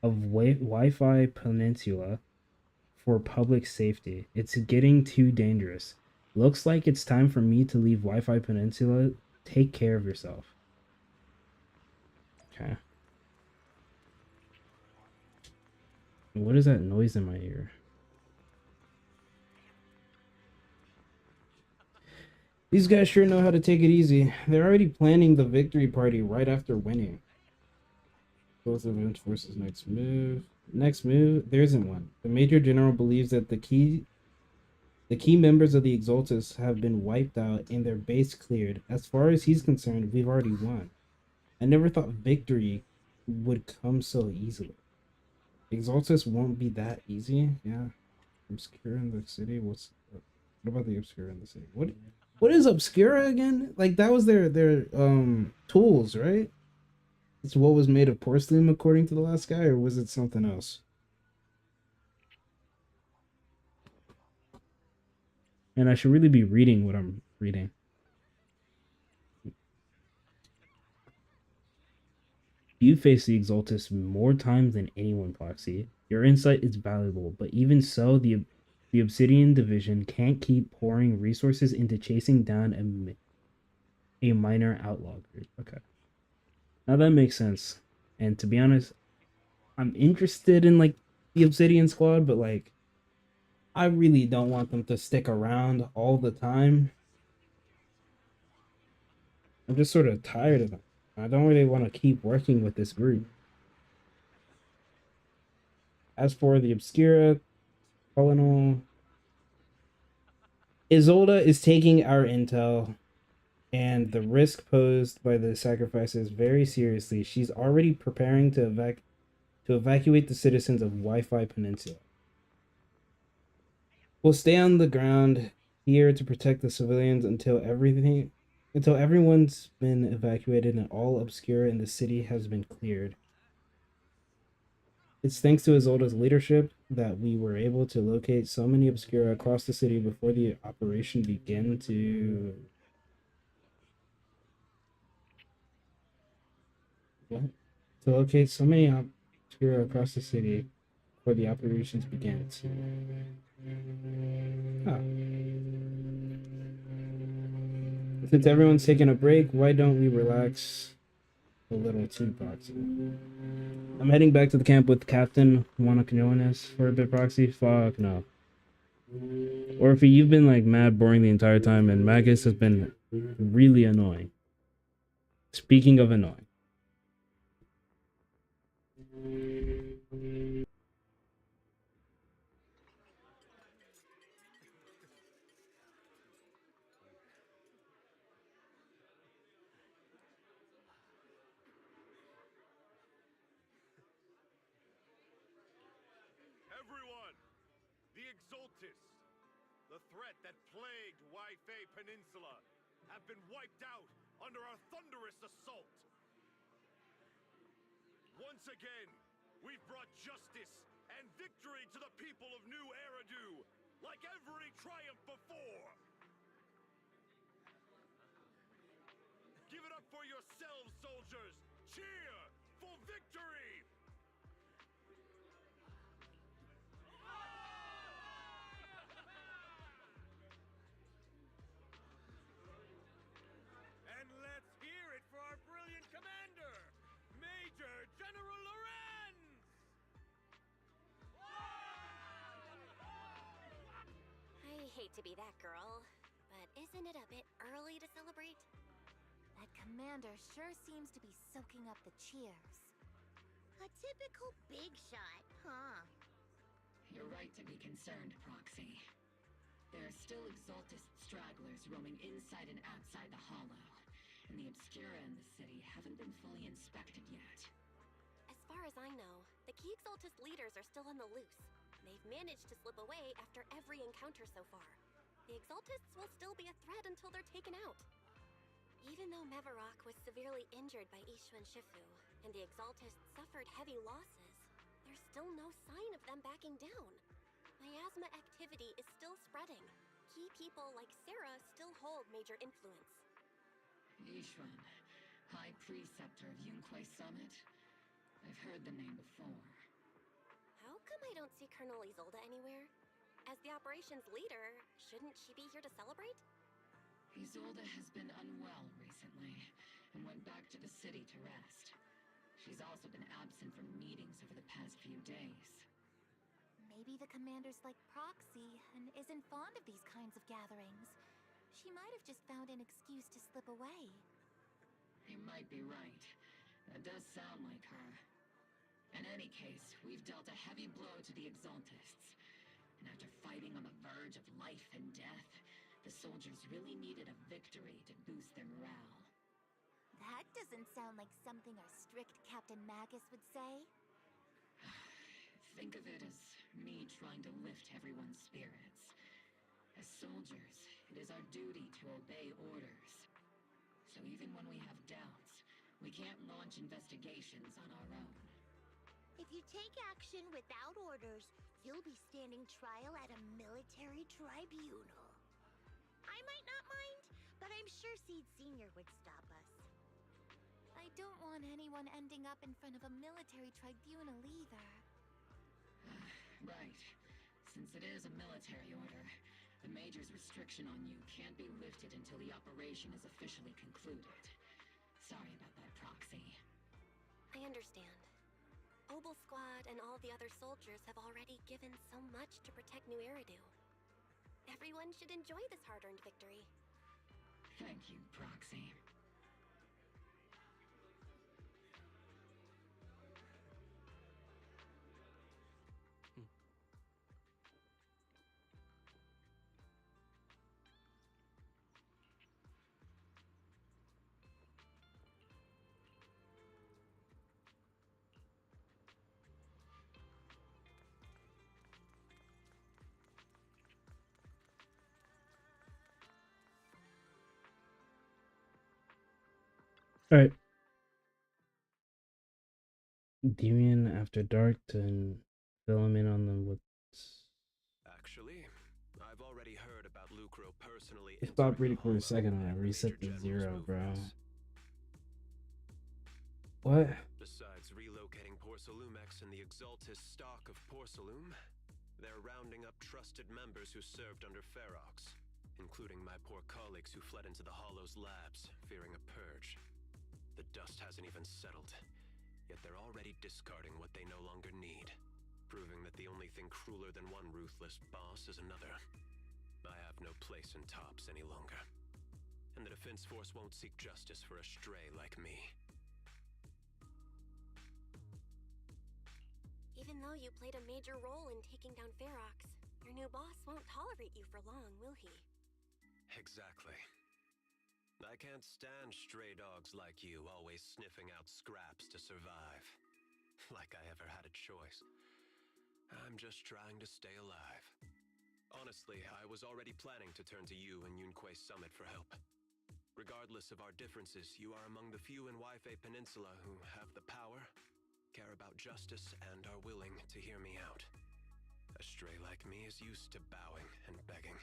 of Wi-Fi Peninsula for public safety. It's getting too dangerous. Looks like it's time for me to leave Wi-Fi Peninsula. Take care of yourself. Okay. What is that noise in my ear? These guys sure know how to take it easy. They're already planning the victory party right after winning. Both events versus next move. Next move, there isn't one. The Major General believes that the key members of the Exaltus have been wiped out and their base cleared. As far as he's concerned, we've already won. I never thought victory would come so easily. Exaltus won't be that easy. Yeah. Obscura in the city. What about the Obscura in the city? What is Obscura again? Like that was their tools, right? It's what was made of porcelain according to the last guy, or was it something else? And I should really be reading what I'm reading. You face the Exaltus more times than anyone, Foxy. Your insight is valuable, but even so, the Obsidian Division can't keep pouring resources into chasing down a minor outlaw group. Okay. Now that makes sense. And to be honest, I'm interested in like the Obsidian Squad, but like I really don't want them to stick around all the time. I'm just sort of tired of them. I don't really want to keep working with this group. As for the Obscura Colonel, Isolda is taking our intel and the risk posed by the sacrifices very seriously. She's already preparing to evacuate the citizens of Wi-Fi Peninsula. We'll stay on the ground here to protect the civilians until everyone's been evacuated and all Obscura in the city has been cleared. It's thanks to Isolda's leadership that we were able to locate so many Obscura across the city before the operation began to... What? To locate so many Obscura across the city before the operations began to... Ah. Since everyone's taking a break, why don't we relax a little too, Proxy? I'm heading back to the camp with Captain. Wanna join us for a bit, Proxy? Fuck no. Or if you've been like mad boring the entire time, and Magus has been really annoying. Speaking of annoying. Everyone! The Exaltis, the threat that plagued Wi-Fi Peninsula, have been wiped out under our thunderous assault. Once again, we've brought justice and victory to the people of New Eridu, like every triumph before. Give it up for yourselves, soldiers! Cheer for victory! And let's hear it for our brilliant commander, Major General Lorenz! I hate to be that girl, but isn't it a bit early to celebrate? That commander sure seems to be soaking up the cheers. A typical big shot, huh? You're right to be concerned, Proxy. There are still Exaltist stragglers roaming inside and outside the Hollow, and the Obscura in the city haven't been fully inspected yet. As far as I know, the key Exaltist leaders are still on the loose. They've managed to slip away after every encounter so far. The Exaltists will still be a threat until they're taken out. Even though Mevarok was severely injured by Ishu and Shifu, and the Exaltists suffered heavy losses, there's still no sign of them backing down. Miasma activity is still spreading. Key people like Sarah still hold major influence. Yishuan, High Preceptor of Yunquai Summit? I've heard the name before. How come I don't see Colonel Isolda anywhere? As the operations leader, shouldn't she be here to celebrate? Isolda has been unwell recently, and went back to the city to rest. She's also been absent from meetings over the past few days. Maybe the commander's like Proxy and isn't fond of these kinds of gatherings. She might have just found an excuse to slip away. You might be right. That does sound like her. In any case, we've dealt a heavy blow to the Exaltists. And after fighting on the verge of life and death, the soldiers really needed a victory to boost their morale. That doesn't sound like something our strict Captain Magus would say. Think of it as me trying to lift everyone's spirits. As soldiers, it is our duty to obey orders. So even when we have doubts, we can't launch investigations on our own. If you take action without orders, you'll be standing trial at a military tribunal. I might not mind, but I'm sure Seed Sr. would stop us. I don't want anyone ending up in front of a military tribunal either. Right. Since it is a military order, the Major's restriction on you can't be lifted until the operation is officially concluded. Sorry about that, Proxy. I understand. Obel Squad and all the other soldiers have already given so much to protect New Eridu. Everyone should enjoy this hard-earned victory. Thank you, Proxy. All right. Demon After Dark to fill him in on them with. Actually, I've already heard about Lucro personally. It stopped reading for a second and I reset to 0, bro. What? Besides relocating Porcelumex and the Exaltis stock of Porcelume, they're rounding up trusted members who served under Ferox, including my poor colleagues who fled into the Hollow's labs, fearing a purge. The dust hasn't even settled, yet they're already discarding what they no longer need, proving that the only thing crueler than one ruthless boss is another. I have no place in Tops any longer, and the Defense Force won't seek justice for a stray like me. Even though you played a major role in taking down Ferox, your new boss won't tolerate you for long, will he? Exactly. I can't stand stray dogs like you always sniffing out scraps to survive. Like I ever had a choice. I'm just trying to stay alive. Honestly, I was already planning to turn to you and Yunquay Summit for help. Regardless of our differences, you are among the few in Waifei Peninsula who have the power, care about justice, and are willing to hear me out. A stray like me is used to bowing and begging.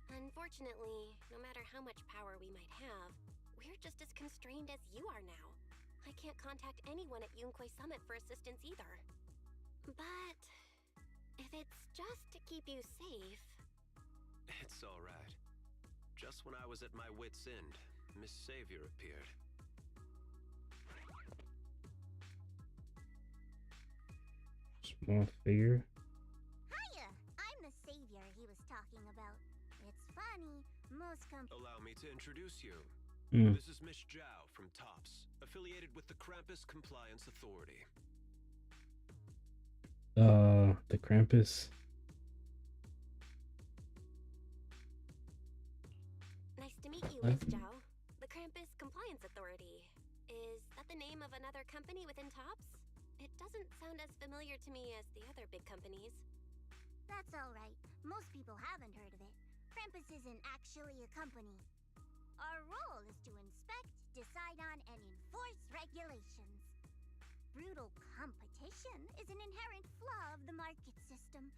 Unfortunately, no matter how much power we might have, we're just as constrained as you are now. I can't contact anyone at Yunquay Summit for assistance either. But if it's just to keep you safe... It's alright. Just when I was at my wit's end, Miss Savior appeared. Small figure. Hiya! I'm the savior he was talking about. It's funny, most Allow me to introduce you. Mm. This is Miss Zhao from Tops, affiliated with the Krampus Compliance Authority. The Krampus. Nice to meet you, Miss Zhao. The Krampus Compliance Authority. Is that the name of another company within Tops? It doesn't sound as familiar to me as the other big companies. That's alright. Most people haven't heard of it. Krampus isn't actually a company. Our role is to inspect, decide on, and enforce regulations. Brutal competition is an inherent flaw of the market system.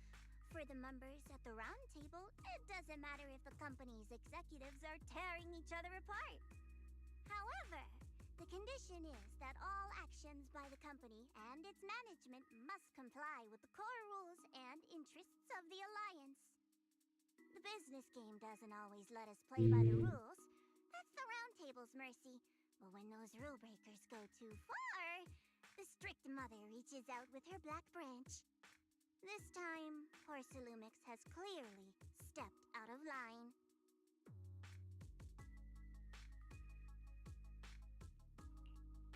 For the members at the round table, it doesn't matter if the company's executives are tearing each other apart. However, the condition is that all actions by the company and its management must comply with the core rules and interests of the Alliance. The business game doesn't always let us play by the rules. That's the round table's mercy. But when those rule breakers go too far, the strict mother reaches out with her black branch. This time, Porcelumix has clearly stepped out of line.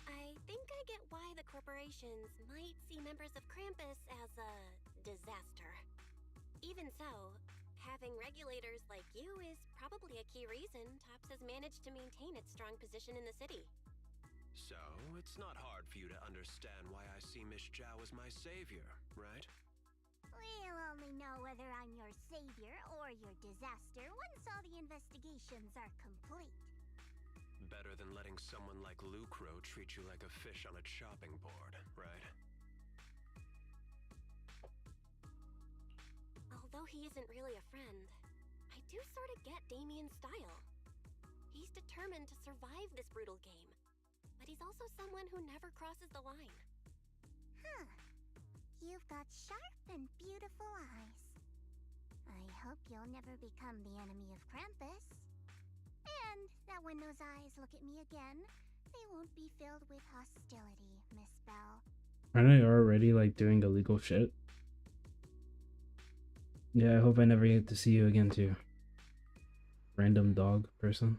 I think I get why the corporations might see members of Krampus as a disaster. Even so, having regulators like you is probably a key reason Tops has managed to maintain its strong position in the city. So, it's not hard for you to understand why I see Miss Zhao as my savior, right? We'll only know whether I'm your savior or your disaster once all the investigations are complete. Better than letting someone like Lucro treat you like a fish on a chopping board, right? Although he isn't really a friend, I do sort of get Damien's style. He's determined to survive this brutal game, but he's also someone who never crosses the line. Huh. You've got sharp and beautiful eyes. I hope you'll never become the enemy of Krampus. And that when those eyes look at me again, they won't be filled with hostility, Miss Bell. Aren't I already like doing illegal shit? Yeah, I hope I never get to see you again too. Random dog person.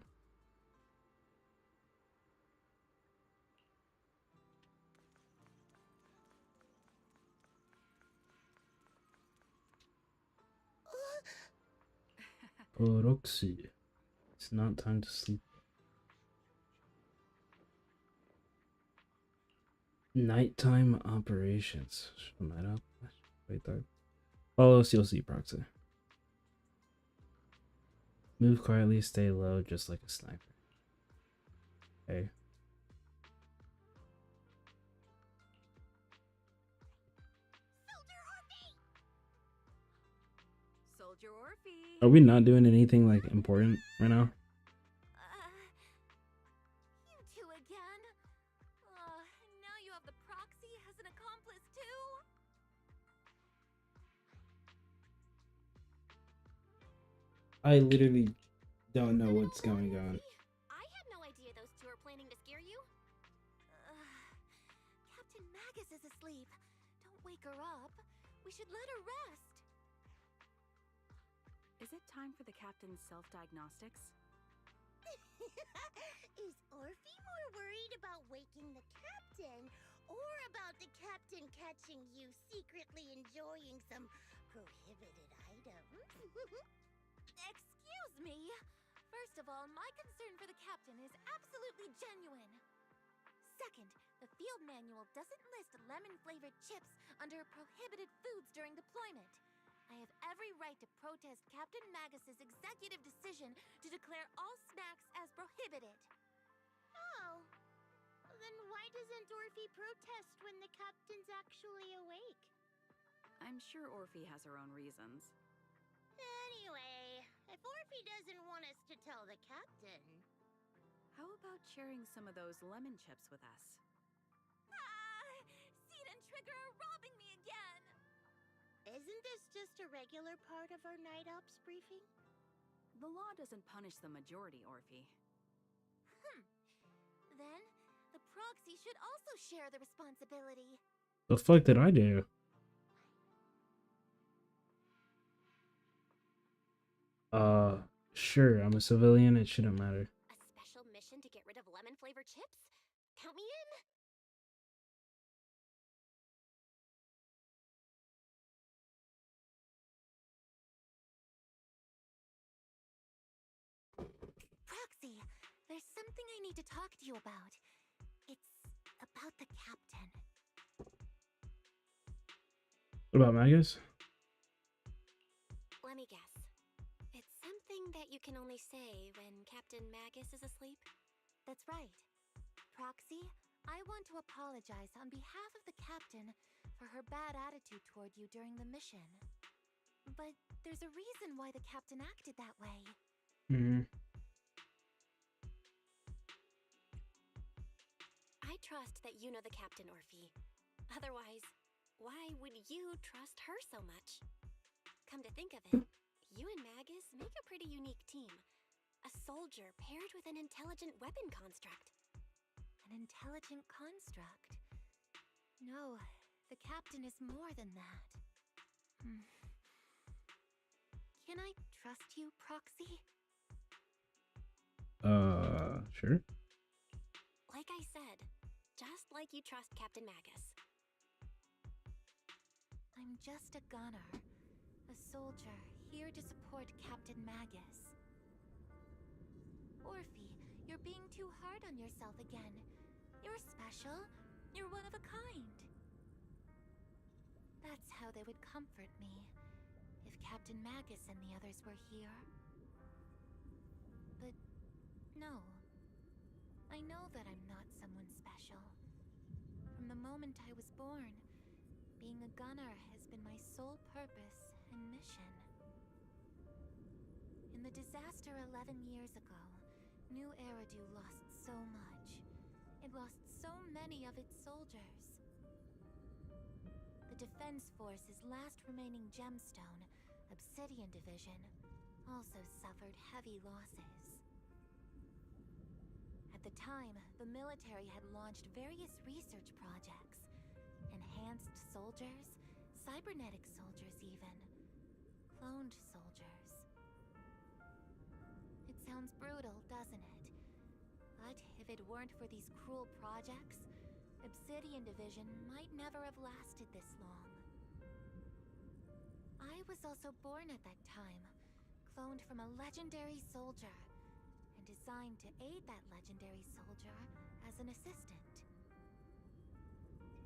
Oroxy. It's not time to sleep. Nighttime operations. Night up. Wait there. Follow CLC proxy. Move quietly, stay low, just like a sniper. Okay. Soldier Orphe. Are we not doing anything like important right now? You two again? Now you have the proxy as an accomplice too? I literally don't know what's going on. I had no idea those two are planning to scare you. Captain Magus is asleep. Don't wake her up. We should let her rest. Is it time for the captain's self-diagnostics? Is Orphe more worried about waking the captain or about the captain catching you secretly enjoying some prohibited items? Excuse me. First of all, my concern for the captain is absolutely genuine. Second, the field manual doesn't list lemon-flavored chips under prohibited foods during deployment. I have every right to protest Captain Magus's executive decision to declare all snacks as prohibited. Oh, then why doesn't Orphe protest when the captain's actually awake? I'm sure Orphe has her own reasons. Anyway, if Orphe doesn't want us to tell the captain... How about sharing some of those lemon chips with us? Seed and Trigger are robbing me again! Isn't this just a regular part of our night ops briefing? The law doesn't punish the majority, Orphe. Then, the proxy should also share the responsibility. The fuck did I do? Sure, I'm a civilian, it shouldn't matter. A special mission to get rid of lemon-flavored chips? Count me in! Proxy, there's something I need to talk to you about. It's about the captain. What about Magus? Let me guess. It's something that you can only say when Captain Magus is asleep? That's right. Proxy, I want to apologize on behalf of the captain for her bad attitude toward you during the mission. But there's a reason why the captain acted that way. I trust that you know the captain, Orphe. Otherwise, why would you trust her so much? Come to think of it, you and Magus make a pretty unique team. A soldier paired with an intelligent weapon construct. An intelligent construct? No, the captain is more than that. Can I trust you, Proxy? Sure. Like I said, just like you trust Captain Magus. I'm just a gunner. A soldier, here to support Captain Magus. Orphe, you're being too hard on yourself again. You're special. You're one of a kind. That's how they would comfort me, if Captain Magus and the others were here. But no. I know that I'm not someone special. From the moment I was born, being a gunner has been my sole purpose and mission. In the disaster 11 years ago, New Eridu lost so much. It lost so many of its soldiers. The Defense Force's last remaining gemstone, Obsidian Division, also suffered heavy losses. At the time, the military had launched various research projects. Enhanced soldiers, cybernetic soldiers even. Cloned soldiers. It sounds brutal, doesn't it? But if it weren't for these cruel projects, Obsidian Division might never have lasted this long. I was also born at that time, cloned from a legendary soldier, and designed to aid that legendary soldier as an assistant.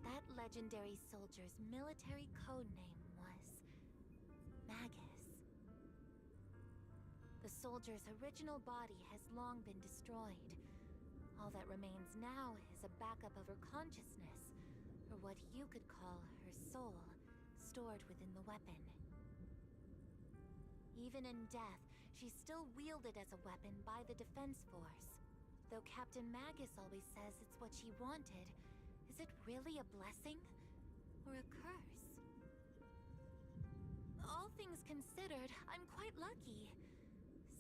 That legendary soldier's military codename was Magus. The soldier's original body has long been destroyed. All that remains now is a backup of her consciousness, or what you could call her soul, stored within the weapon. Even in death, she's still wielded as a weapon by the Defense Force. Though Captain Magus always says it's what she wanted, is it really a blessing or a curse? All things considered, I'm quite lucky.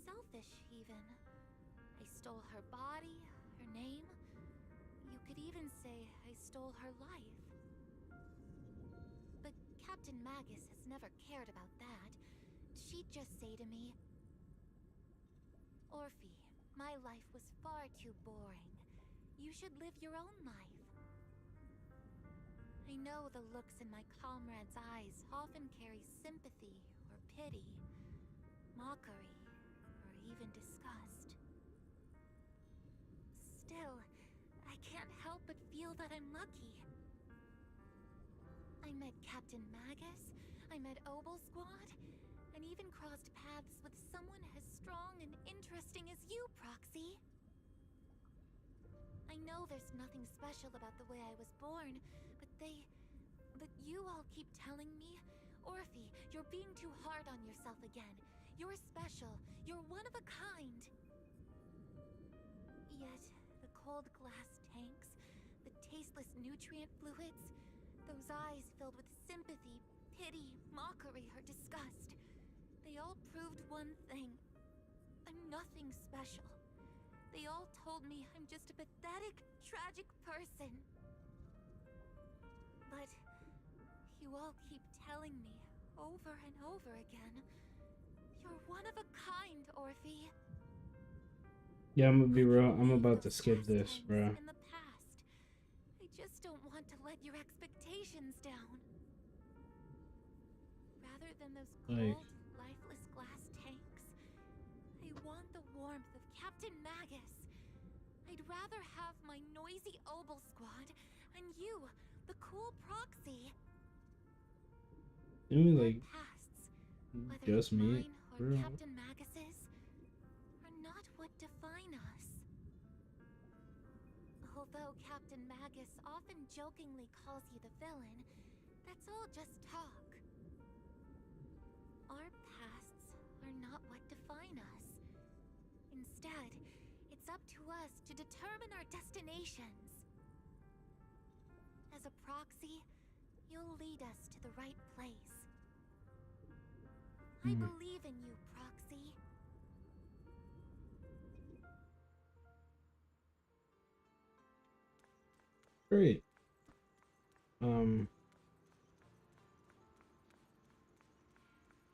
Selfish, even. I stole her body, her name. You could even say I stole her life. But Captain Magus has never cared about that. She'd just say to me, "Orphe, my life was far too boring. You should live your own life." I know the looks in my comrade's eyes often carry sympathy or pity, mockery, or even disgust. Still, I can't help but feel that I'm lucky. I met Captain Magus, I met Obel Squad, and even crossed paths with someone as strong and interesting as you, Proxy. I know there's nothing special about the way I was born, but you all keep telling me, "Orphe, you're being too hard on yourself again. You're special. You're one of a kind." Yet, the cold glass tanks, the tasteless nutrient fluids, those eyes filled with sympathy, pity, mockery, or disgust, they all proved one thing. I'm nothing special. They all told me I'm just a pathetic, tragic person. But you all keep telling me over and over again, "You're one of a kind, Orphe." Yeah, I'm gonna be real. I'm about to skip this, bro. In the past, I just don't want to let your expectations down. Rather than those cold, lifeless glass tanks, I want the warmth of Captain Magus. I'd rather have my noisy Obel Squad and you, the cool Proxy. Maybe like Pasts, just me, mine or bro. Captain Magus's, are not what define us. Although Captain Magus often jokingly calls you the villain, that's all just talk. Our pasts are not what define us. Instead, it's up to us to determine our destinations. As a Proxy, you'll lead us to the right place. I believe in you, Proxy. Great.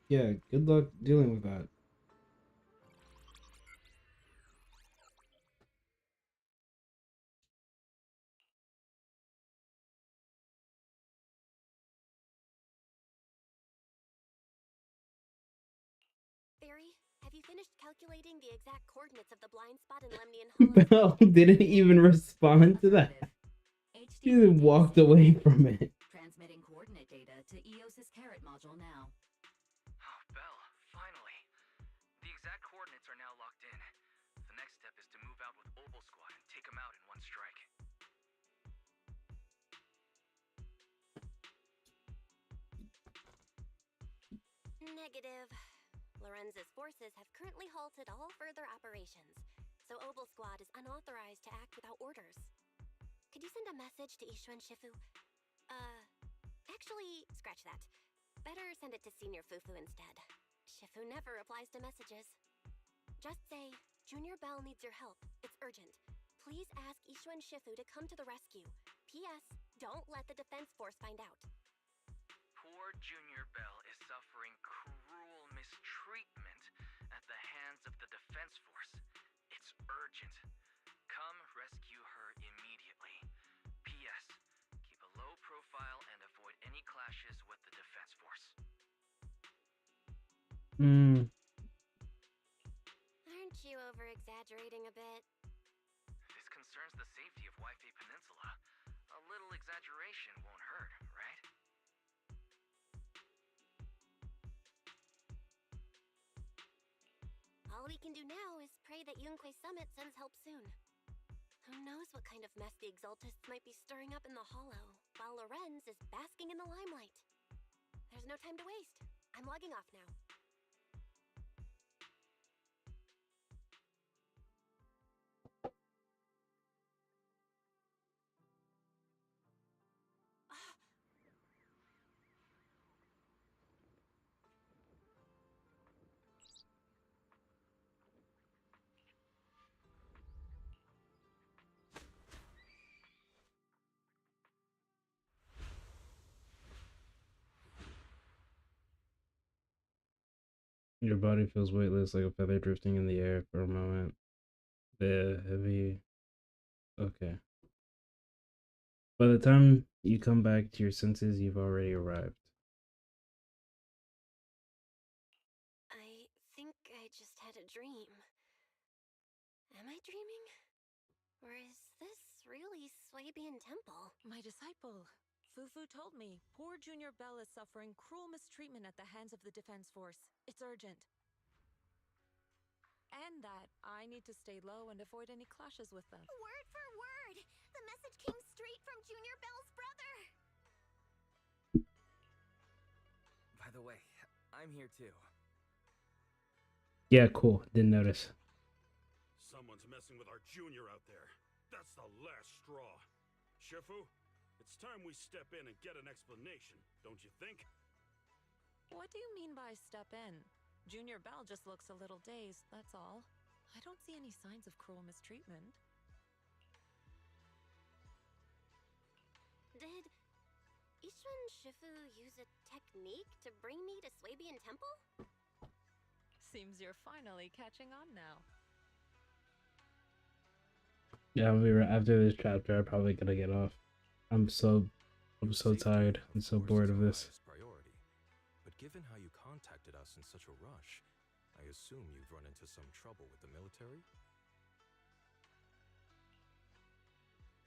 Yeah, good luck dealing with that. Barry, have you finished calculating the exact coordinates of the blind spot in Lemnian Hollow? Bell didn't even respond to that. She just walked away from it. Transmitting coordinate data to EOS's Carrot module now. Oh, Belle, finally. The exact coordinates are now locked in. The next step is to move out with Obel Squad and take them out in one strike. Negative. Lorenz's forces have currently halted all further operations, so Obel Squad is unauthorized to act without orders. Could you send a message to Ishuen Shifu? Actually, scratch that. Better send it to Senior Fufu instead. Shifu never replies to messages. Just say, "Junior Bell needs your help. It's urgent. Please ask Ishuen Shifu to come to the rescue. P.S. Don't let the Defense Force find out." Poor Junior Bell is suffering cruel mistreatment at the hands of the Defense Force. It's urgent. Come rescue her immediately. P.S. Keep a low profile and avoid any clashes with the Defense Force. Aren't you over-exaggerating a bit? This concerns the safety of Waifei Peninsula. A little exaggeration won't hurt, right? All we can do now is pray that Yunque Summit sends help soon. Who knows what kind of mess the Exaltists might be stirring up in the Hollow, while Lorenz is basking in the limelight. There's no time to waste. I'm logging off now. Your body feels weightless like a feather drifting in the air for a moment. The heavy... Okay. By the time you come back to your senses, you've already arrived. I think I just had a dream. Am I dreaming? Or is this really Swabian Temple? My disciple, Fufu told me poor Junior Bell is suffering cruel mistreatment at the hands of the Defense Force. It's urgent. And that I need to stay low and avoid any clashes with them. Word for word! The message came straight from Junior Bell's brother! By the way, I'm here too. Yeah, cool. Didn't notice. Someone's messing with our junior out there. That's the last straw. Shifu, it's time we step in and get an explanation, don't you think? What do you mean by step in? Junior Bell just looks a little dazed, that's all. I don't see any signs of cruel mistreatment. Did Ishwan Shifu use a technique to bring me to Swabian Temple? Seems you're finally catching on now. Yeah, I'll be right after this chapter. I'm probably gonna get off. I'm so tired. I'm so bored of this. Priority. But given how you contacted us in such a rush, I assume you've run into some trouble with the military?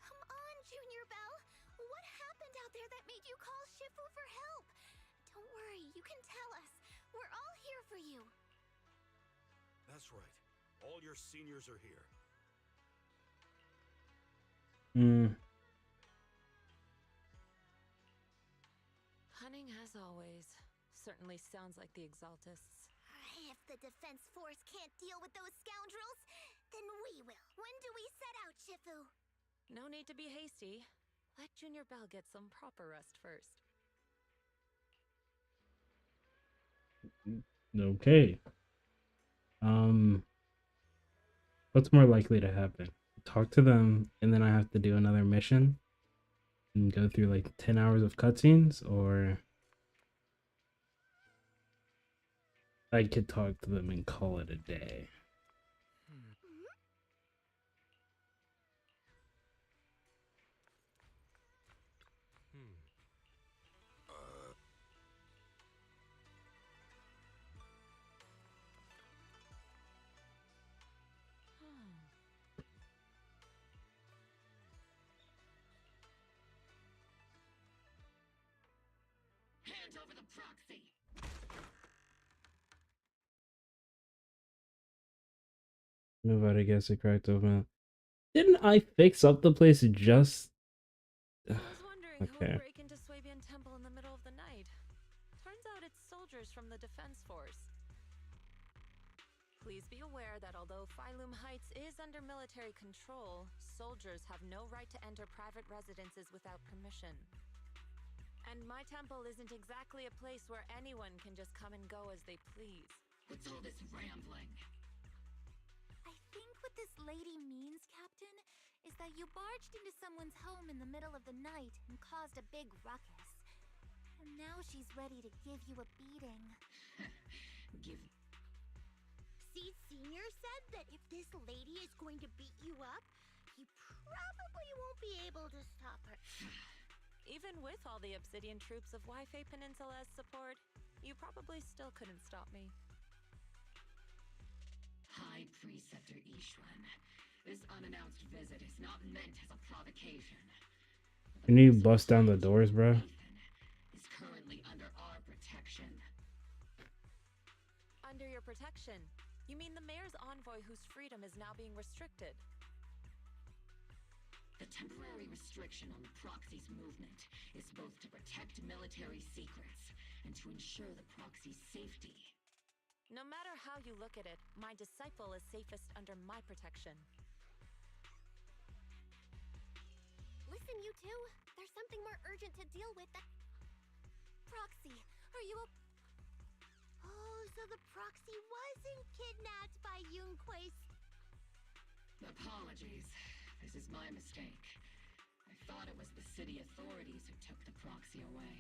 Come on, Junior Bell! What happened out there that made you call Shifu for help? Don't worry, you can tell us. We're all here for you. That's right. All your seniors are here. Cunning as always. Certainly sounds like the Exaltists. If the Defense Force can't deal with those scoundrels, then we will. When do we set out, Shifu? No need to be hasty. Let Junior Bell get some proper rest first. Okay. What's more likely to happen? Talk to them, and then I have to do another mission and go through like 10 hours of cutscenes, or I could talk to them and call it a day. Hand over the proxy! Nobody gets it cracked open. Didn't I fix up the place just... I was wondering who would break into Swabian Temple in the middle of the night. Turns out it's soldiers from the Defense Force. Please be aware that although Phylum Heights is under military control, soldiers have no right to enter private residences without permission. And my temple isn't exactly a place where anyone can just come and go as they please. What's all this rambling? I think what this lady means, Captain, is that you barged into someone's home in the middle of the night and caused a big ruckus. And now she's ready to give you a beating. Give... Seed Senior said that if this lady is going to beat you up, you probably won't be able to stop her. Even with all the Obsidian troops of Waifei Peninsula as support, you probably still couldn't stop me. High Preceptor Ishwan, this unannounced visit is not meant as a provocation. Can you bust down the doors, bro? Is currently under our protection. Under your protection? You mean the mayor's envoy whose freedom is now being restricted? The temporary restriction on the proxy's movement is both to protect military secrets and to ensure the proxy's safety. No matter how you look at it, my disciple is safest under my protection. Listen, you two. There's something more urgent to deal with. Proxy, are you Oh, so the proxy wasn't kidnapped by Yunque's. Apologies. This is my mistake. I thought it was the city authorities who took the proxy away,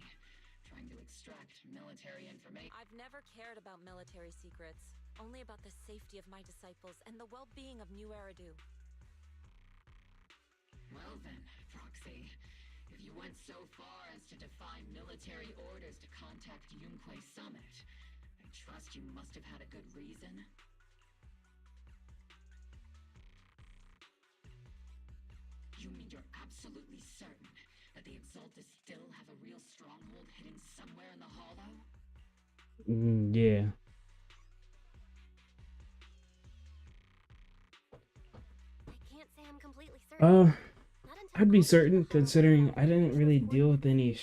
trying to extract military information. I've never cared about military secrets, only about the safety of my disciples and the well-being of New Eridu. Well then, Proxy, if you went so far as to defy military orders to contact Yunque Summit, I trust you must have had a good reason. You mean you're absolutely certain that the Exaltus still have a real stronghold hidden somewhere in the hollow? Yeah. I can't say I'm completely certain. I'd be certain, considering I didn't really deal with any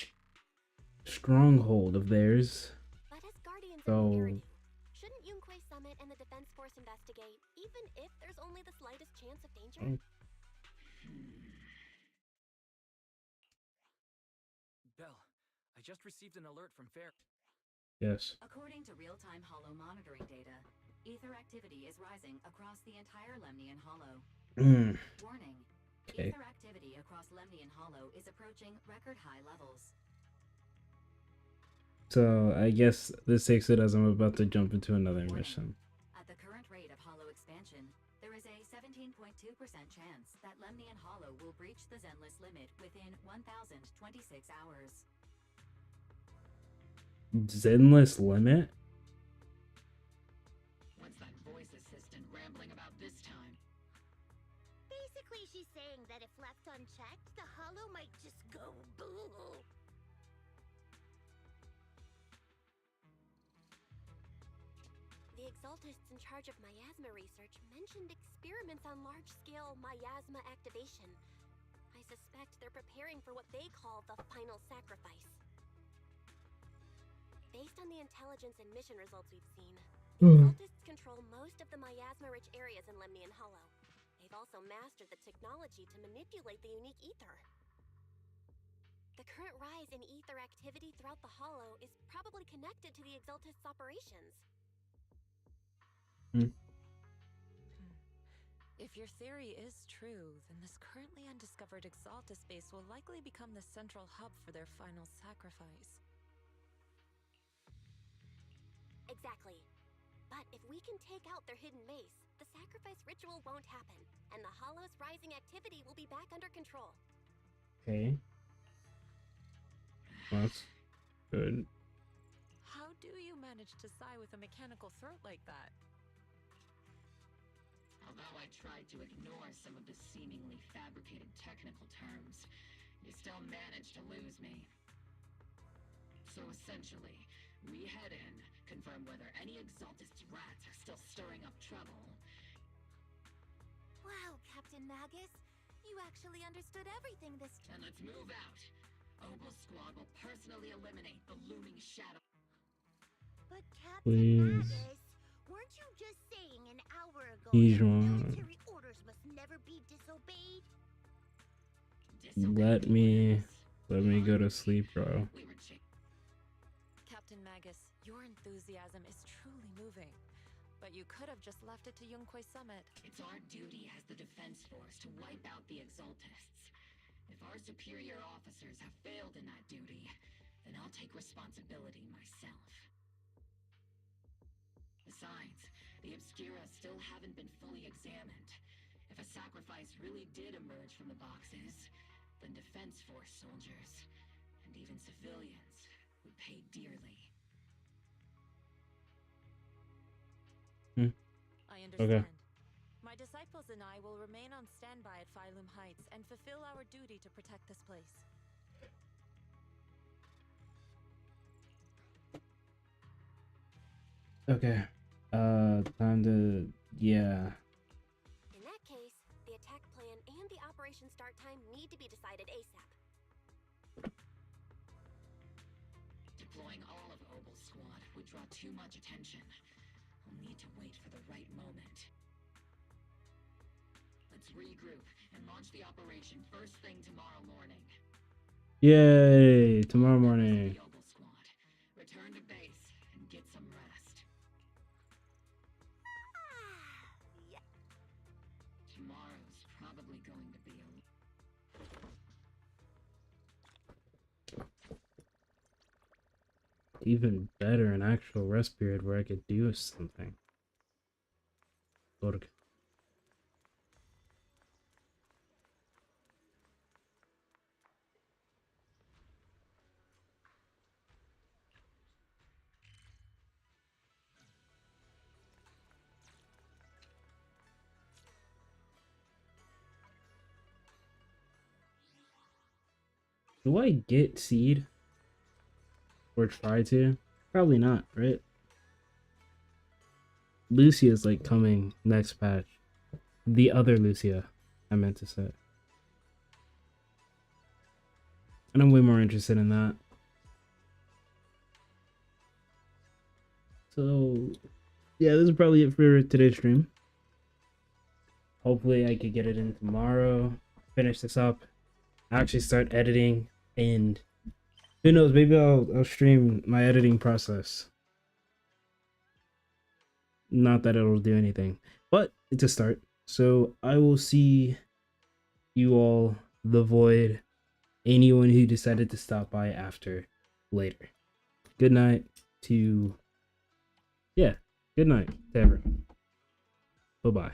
stronghold of theirs. But as guardians So, of Eridu, shouldn't Yunque Summit and the Defense Force investigate, even if there's only the slightest chance of danger? Belle, I just received an alert from Fair. yes. According to real-time Hollow monitoring data, ether activity is rising across the entire Lemnian Hollow. Warning. Okay. Ether activity across Lemnian Hollow is approaching record high levels. So I guess this takes it as I'm about to jump into another mission. At the current rate of Hollow expansion, there is a 17.2% chance that Lemnian Hollow will breach the Zenless limit within 1,026 hours. Zenless limit? What's that voice assistant rambling about this time? Basically, she's saying that if left unchecked, the hollow might just go boo. The Exaltists in charge of miasma research mentioned experiments on large-scale miasma activation. I suspect they're preparing for what they call the final sacrifice. Based on the intelligence and mission results we've seen, the Exaltists control most of the miasma-rich areas in Lemnian Hollow. They've also mastered the technology to manipulate the unique ether. The current rise in ether activity throughout the Hollow is probably connected to the Exaltists' operations. If your theory is true, then this currently undiscovered Exaltus base will likely become the central hub for their final sacrifice. Exactly. But if we can take out their hidden base, the sacrifice ritual won't happen, and the Hollow's rising activity will be back under control. Okay. That's good. How do you manage to sigh with a mechanical throat like that? Although I tried to ignore some of the seemingly fabricated technical terms, you still managed to lose me. So essentially, we head in, confirm whether any Exaltist rats are still stirring up trouble. Wow, Captain Magus, you actually understood everything this time. And let's move out. Opal Squad will personally eliminate the looming shadow. But Captain Please. Magus, weren't you just saying an hour ago He's that wrong. military orders must never be disobeyed? Let me go to sleep, bro. Captain Magus, your enthusiasm is truly moving. But you could have just left it to Yunque Summit. It's our duty as the Defense Force to wipe out the Exaltists. If our superior officers have failed in that duty, then I'll take responsibility myself. Besides, the Obscura still haven't been fully examined. If a sacrifice really did emerge from the boxes, then Defense Force soldiers, and even civilians, would pay dearly. I understand. Okay. My disciples and I will remain on standby at Phylum Heights and fulfill our duty to protect this place. Okay. Time to, yeah. In that case, the attack plan and the operation start time need to be decided ASAP. Deploying all of Obel's squad would draw too much attention. We'll need to wait for the right moment. Let's regroup and launch the operation first thing tomorrow morning. Yay! Tomorrow morning. The Obel squad. Return to base and get some rest. Tomorrow's probably going to be Even better, an actual rest period where I could do something. Go to. Do I get seed? Or try to? Probably not, right? Lucia's like coming next patch. The other Lucia, I meant to say. And I'm way more interested in that. So, yeah, this is probably it for today's stream. Hopefully I could get it in tomorrow, finish this up, actually start editing, and who knows, maybe I'll stream my editing process. Not that it'll do anything, but it's a start. So I will see you all, the Void, anyone who decided to stop by after, later. Good night to, yeah, good night to everyone. Bye-bye.